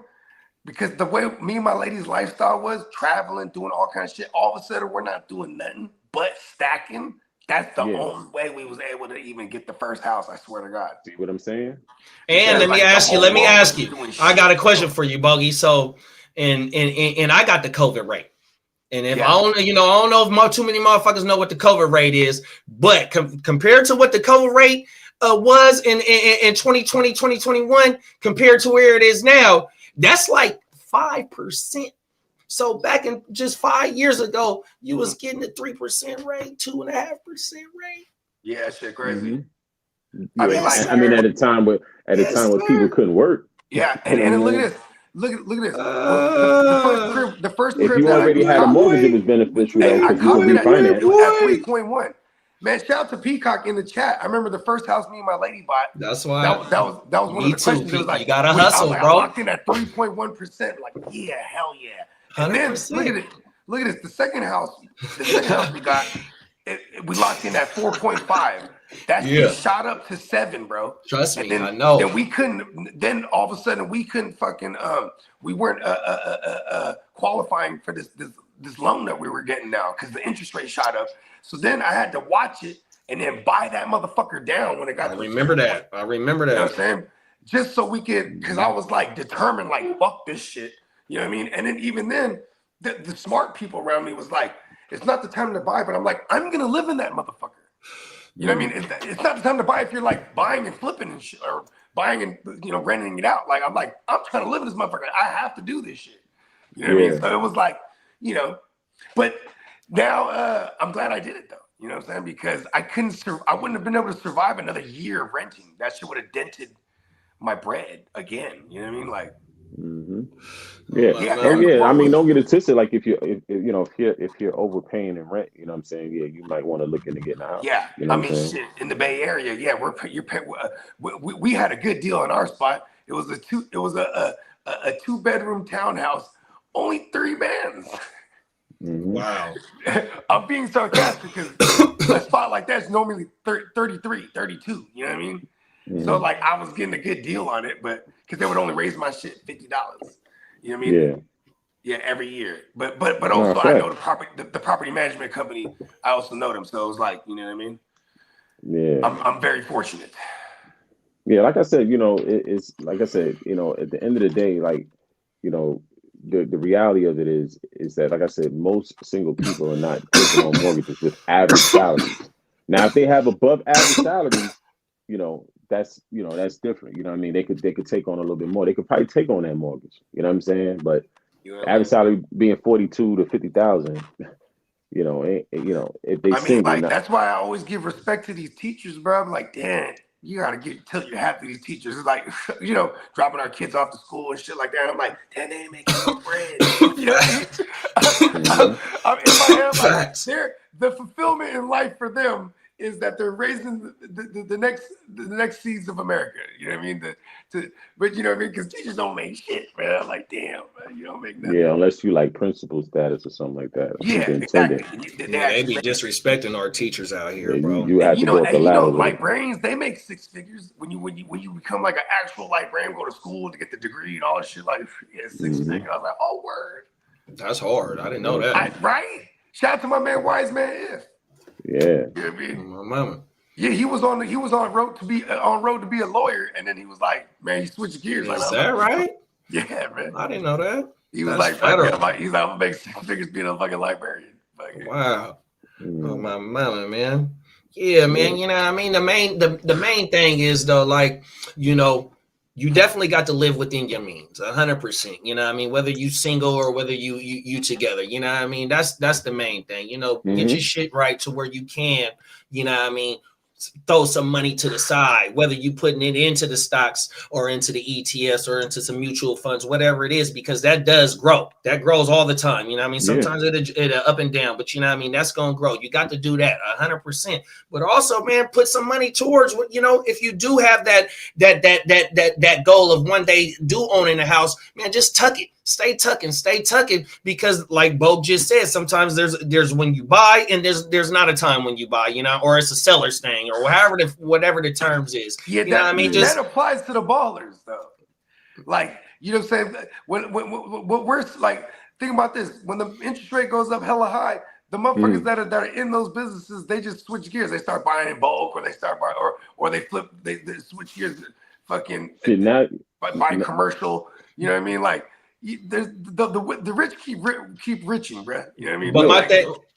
because the way me and my lady's lifestyle was traveling, doing all kinds of shit, all of a sudden we're not doing nothing but stacking. That's the only way we was able to even get the first house. I swear to God. See what I'm saying? And let me ask you. I got a question for you, Bogey. So, and I got the COVID rate. And if I don't know if too many motherfuckers know what the COVID rate is, but compared to what the COVID rate was in 2020, 2021, compared to where it is now, that's like 5%. So back in just 5 years ago, you was getting a 3% rate, 2.5% rate. Yeah, shit crazy. Mm-hmm. I mean, at a time where people couldn't work. Yeah, and look at this. Look at this. The first crib. If you already had a mortgage, it was beneficial because you could refinance. At 3.1. Man, shout out to Peacock in the chat. I remember the first house me and my lady bought. That's why. That was one of the questions. It was like, you gotta hustle, bro. I locked in at 3.1%. Like, yeah, hell yeah. And 100%. then look at this. The second house we got, we locked in at 4.5. That shot up to 7, bro. Trust me, then, I know. Then we couldn't. Then all of a sudden we couldn't fucking. We weren't qualifying for this loan that we were getting now because the interest rate shot up. So then I had to watch it and then buy that motherfucker down when it got. I remember that. You know what I'm saying? Just so we could, because I was like determined, like fuck this shit. You know what I mean? And then even then, the smart people around me was like, it's not the time to buy, but I'm like, I'm gonna live in that motherfucker. You know what I mean? It's not the time to buy if you're like buying and flipping and shit, or buying and renting it out. Like I'm trying to live in this motherfucker. I have to do this shit. You know what I mean? So it was like, but now I'm glad I did it though. You know what I'm saying? Because I wouldn't have been able to survive another year of renting. That shit would have dented my bread again. You know what I mean? Like, yeah. I mean, don't get it twisted. Like if you're overpaying in rent, you know what I'm saying? Yeah, you might want to look into getting a house. Yeah, you know I mean, shit in the Bay Area. Yeah, we had a good deal in our spot. It was a 2-bedroom townhouse, only 3 bands. Wow. I'm being sarcastic because a spot like that's normally 33, 32. You know what I mean? So like I was getting a good deal on it, but because they would only raise my shit $50. You know what I mean? Yeah, every year. But also I know the property management company. I also know them, so it was like, you know what I mean? Yeah. I'm very fortunate. Yeah, like I said, it's like I said, at the end of the day, like, the reality of it is that, like I said, most single people are not taking on mortgages with average salaries. Now, if they have above average salaries, that's different. You know what I mean? They could take on a little bit more. They could probably take on that mortgage. You know what I'm saying? But average salary being 42 to 50,000, if they single, that's why I always give respect to these teachers, bro. I'm like, damn, you gotta tell your hat to these teachers. It's like, dropping our kids off to school and shit like that. I'm like, damn, they ain't making no bread. You know what I mean? I'm in my head, like, the fulfillment in life for them is that they're raising the next seeds of America. You know what I mean? But you know what I mean? Because teachers don't make shit, man. I'm like, damn, man, you don't make nothing. Yeah, unless you like principal status or something like that. Yeah, exactly. They be disrespecting our teachers out here, bro. You have to go up the ladder. Librarians, they make 6 figures when you become like an actual librarian, go to school to get the degree and all that shit. Like, 6 figures. I was like, oh, word. That's hard. I didn't know that. Right? Shout out to my man, Wise Man If. Yeah. You know what I mean? My mama. Yeah, he was on road to be a lawyer, and then he was like, man, he switched gears. Is that right? Yeah, man. I didn't know that. He was like, I'm gonna make 6 figures being a fucking librarian. Wow. Oh my mama, man. Yeah, man. You know what I mean? The main thing is though, like, you definitely got to live within your means, 100%. You know what I mean? Whether you single or whether you together, you know what I mean? That's the main thing. Get your shit right to where you can, you know what I mean, throw some money to the side, whether you putting it into the stocks or into the ETFs or into some mutual funds, whatever it is, because that does grow. That grows all the time. You know what I mean? Sometimes it up and down, but you know what I mean? That's going to grow. You got to do that 100%. But also, man, put some money towards what, if you do have that goal of one day owning a house, man, just tuck it. Stay tucking, because like Bo just said, sometimes there's when you buy and there's not a time when you buy, or it's a seller's thing or whatever the terms is. Yeah, you know what I mean? That applies to the ballers though. Like, you know what I'm saying? When we're like, think about this, when the interest rate goes up hella high, the motherfuckers that are in those businesses, they just switch gears. They start buying in bulk, or they start buying, or they flip, they switch gears, fucking buy commercial. You know what I mean? Like, there's the rich keep riching, bro. You know what I mean?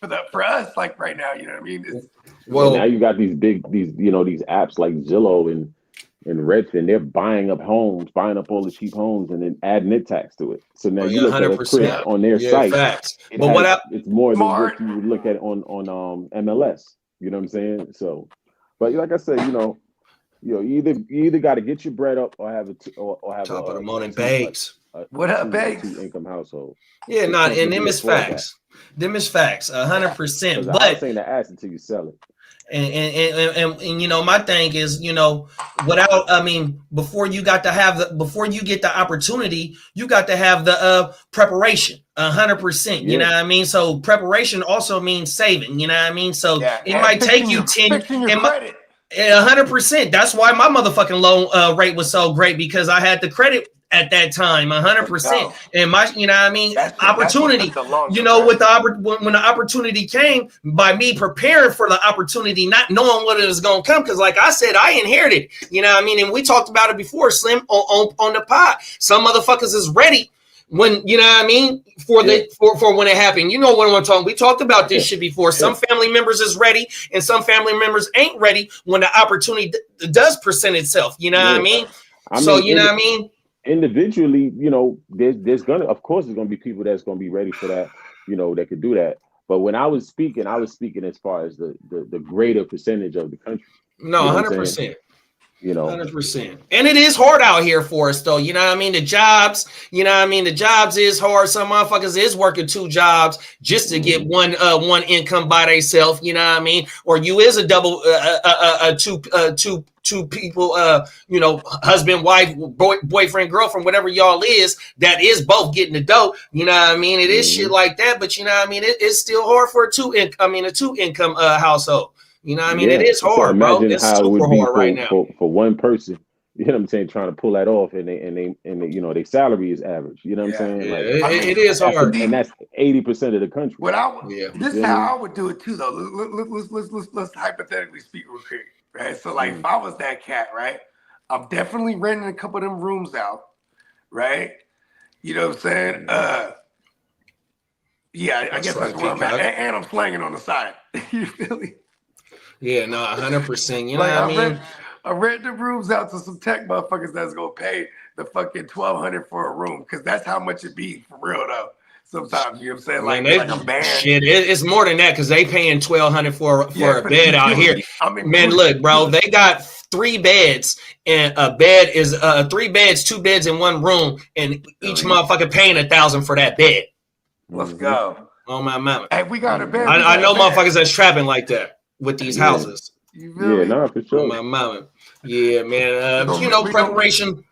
But for us, like right now, you know what I mean? Now you got these apps like Zillow and Redfin. They're buying up all the cheap homes and then adding net tax to it. So now you look at a crib on their site. Facts. It's more than what you would look at on MLS. You know what I'm saying? So, but like I said, you either got to get your bread up or have or have Top of the a morning, two- babes. What up, two babes? income household. Yeah, It's not supposed to and be them a is fallback. facts. Them is facts, 100%. Because the But house ain't an ass until you sell it. and you know, my thing is, you know, without, I mean, before you get the opportunity, you got to have the preparation, 100%. You know what I mean? So preparation also means saving. You know what I mean? So it might take you 10. Fixing your credit. 100%. That's why my motherfucking loan rate was so great, because I had the credit at that time, 100%. And my, you know what I mean, opportunity. You know, with when the opportunity came, by me preparing for the opportunity, not knowing what it was gonna come, because like I said, I inherited. You know what I mean, and we talked about it before, Slim, on the pod. Some motherfuckers is ready when, you know what I mean, for when it happened. You know what I'm talking. We talked about this shit before. Some family members is ready, and some family members ain't ready when the opportunity does present itself. You know what I mean? So you know what I mean. Individually, you know, there's gonna, of course, there's gonna be people that's gonna be ready for that, you know, that could do that. But when I was speaking as far as the greater percentage of the country. No, you know 100%. You know, 100%. And it is hard out here for us, though. You know what I mean? The jobs, you know what I mean? The jobs is hard. Some motherfuckers is working 2 jobs just to get one income by themselves. You know what I mean? Or you is a double, two people, you know, husband, wife, boyfriend, girlfriend, whatever y'all is, that is both getting the dough. You know what I mean? It is shit like that, but you know what I mean? It's still hard for a two income household. You know what I mean? It is hard, bro. It's super hard right now. For one person, you know what I'm saying, trying to pull that off, and they you know, their salary is average. You know what I'm saying? Yeah, like, it is hard. And that's 80% of the country. This is how I would do it too, though. Let's hypothetically speak real quick, right? So, like, if I was that cat, right, I'm definitely renting a couple of them rooms out, right? You know what I'm saying? Yeah, I guess that's where I'm at. And I'm slanging on the side. You feel me? Yeah, no, 100%. You know Like, what I mean? I rent the rooms out to some tech motherfuckers that's gonna pay the fucking $1,200 for a room, because that's how much it be for real though. Sometimes, you know what I'm saying? Like, like a band. Shit, it's more than that, because they paying $1,200 for a bed out here. Man, look, bro, they got 3 beds, and a bed is 3 beds, 2 beds in one room, and each motherfucker paying $1,000 for that bed. Let's go. Oh my mama. Hey, we got a bed. I know motherfuckers that's trapping like that with these houses. Yeah, no, for sure. Oh my mama. Yeah, man. You know, preparation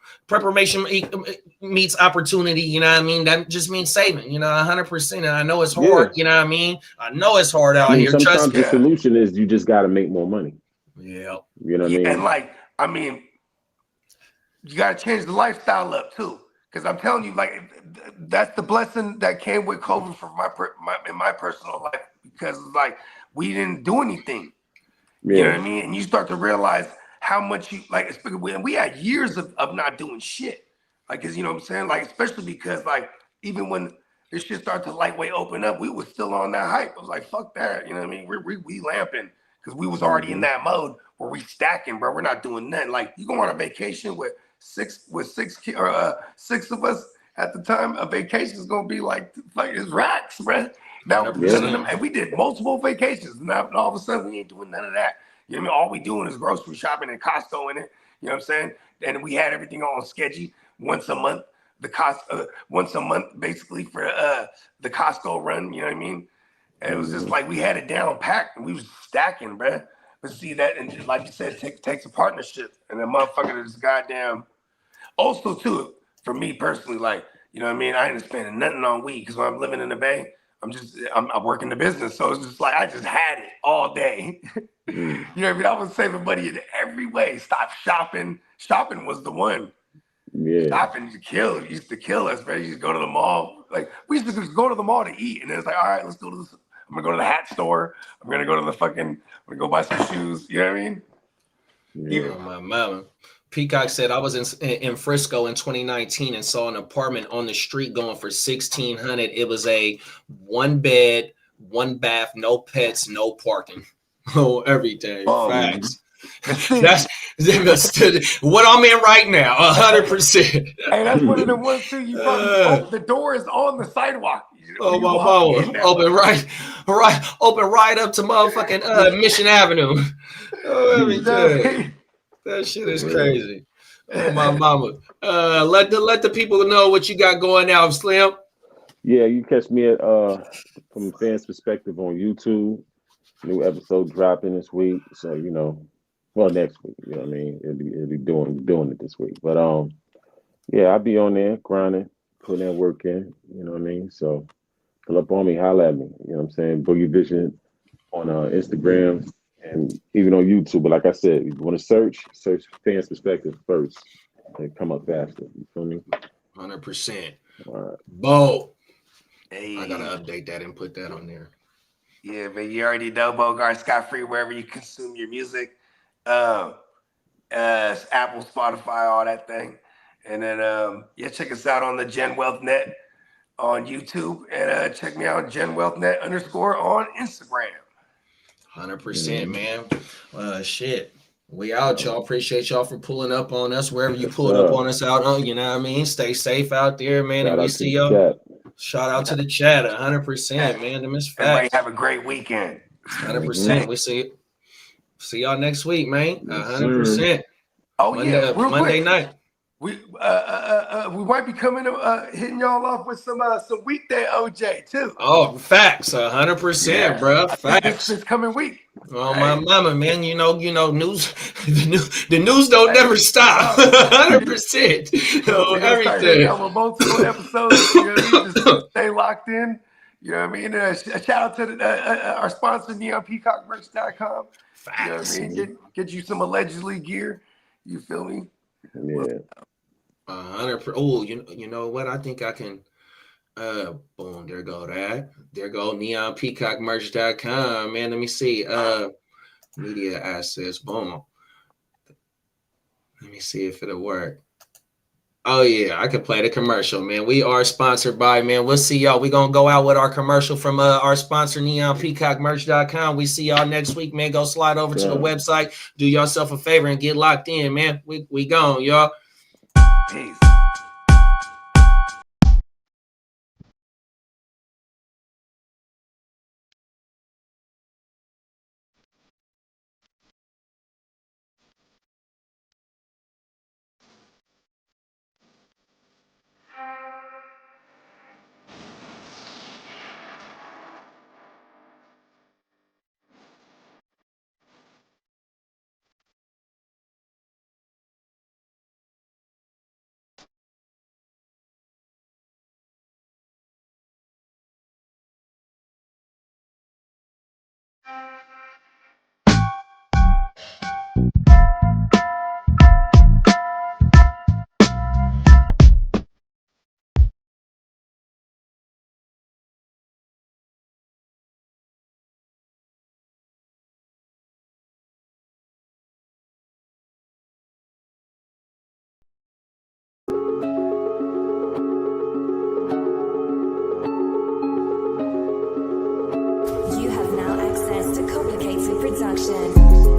meets opportunity. You know what I mean? That just means saving. You know, 100%. And I know it's hard. You know what I mean? I know it's hard out here. Sometimes the solution is you just got to make more money. Yeah. You know what I mean? And like, I mean, you got to change the lifestyle up too. Because I'm telling you, like, that's the blessing that came with COVID for in my personal life. Because like, we didn't do anything. Yeah. You know what I mean? And you start to realize how much you like. We had years of not doing shit. Like, cause you know what I'm saying? Like, especially because like, even when this shit started to lightweight open up, we was still on that hype. I was like, fuck that. You know what I mean? We lamping because we was already in that mode where we stacking, bro. We're not doing nothing. Like, you go on a vacation with six of us at the time. A vacation is gonna be like it's racks, bro. Now, and we did multiple vacations. Now all of a sudden we ain't doing none of that. You know what I mean? All we doing is grocery shopping and Costco in it. You know what I'm saying? And we had everything on schedule once a month. Once a month basically for the Costco run. You know what I mean? And it was just like we had it down packed and we was stacking, bro. But see that, and like you said, it takes a partnership. And the motherfucker is goddamn. Also too, for me personally, like, you know what I mean? I ain't spending nothing on weed because when I'm living in the Bay, I'm working the business. So it's just like, I just had it all day. You know what I mean? I was saving money in every way. Stop shopping. Shopping was the one. Yeah. Shopping used to kill us, man. You used to go to the mall. Like, we used to just go to the mall to eat. And then it's like, all right, let's go to this. I'm going to go to the hat store. I'm going to go to the I'm going to go buy some shoes. You know what I mean? Yeah. My mama. Peacock said, I was in Frisco in 2019 and saw an apartment on the street going for $1,600. It was a 1 bed, 1 bath, no pets, no parking. Oh, everything. Facts. That's what I'm in right now. 100%. Hey, that's one of the ones too. You probably the door is on the sidewalk. Oh my mama. Open right up to motherfucking Mission Avenue. Oh, everything. That shit is crazy. Oh my mama. Let the people know what you got going now, Slim. Yeah, you catch me at from a fan's perspective on YouTube. New episode dropping this week. So, well, next week, you know what I mean? It'll be doing it this week. But yeah, I'll be on there grinding, putting that work in, you know what I mean? So pull up on me, holla at me. You know what I'm saying? Boogie Vision on Instagram and even on YouTube. But like I said, if you want to search fans perspective first. And come up faster. You feel me? 100%. All right. Bo. Hey. I gotta update that and put that on there. Yeah, but you already know Bogard Scott Free wherever you consume your music. Apple, Spotify, all that thing. And then check us out on the Gen Wealth Net on YouTube and check me out GenWealthNet _ on Instagram. 100%, man. Shit. We out, y'all. Appreciate y'all for pulling up on us wherever you pulled up on us out on. You know what I mean? Stay safe out there, man. And we see y'all. Shout out to the chat, 100%, man. Them is facts. Everybody have a great weekend. 100%. We see y'all next week, man. 100%. Oh yeah, Monday night. We might be coming hitting y'all off with some weekday OJ too. Oh, facts, 100%, bro. Facts. This coming week. Oh my mama, man. You know, news. The news don't never stop. 100%. Everything. Multiple episodes. You know what I mean? Just stay locked in. You know what I mean? A shout out to our sponsor, NeonPeacockMerch.com. Facts. You know what I mean? Get you some allegedly gear. You feel me? Yeah. 100%. Oh, you know what? I think I can. Boom. There go that. There go NeonPeacockMerch.com. Man, let me see. Media assets. Boom. Let me see if it'll work. Oh yeah, I could play the commercial, man. We are sponsored by, man. We'll see y'all. We're gonna go out with our commercial from our sponsor, NeonPeacockMerch.com. We see y'all next week, man. Go slide over to the website, do yourself a favor, and get locked in, man. We gone, y'all. Peace. You have now access to complicated production.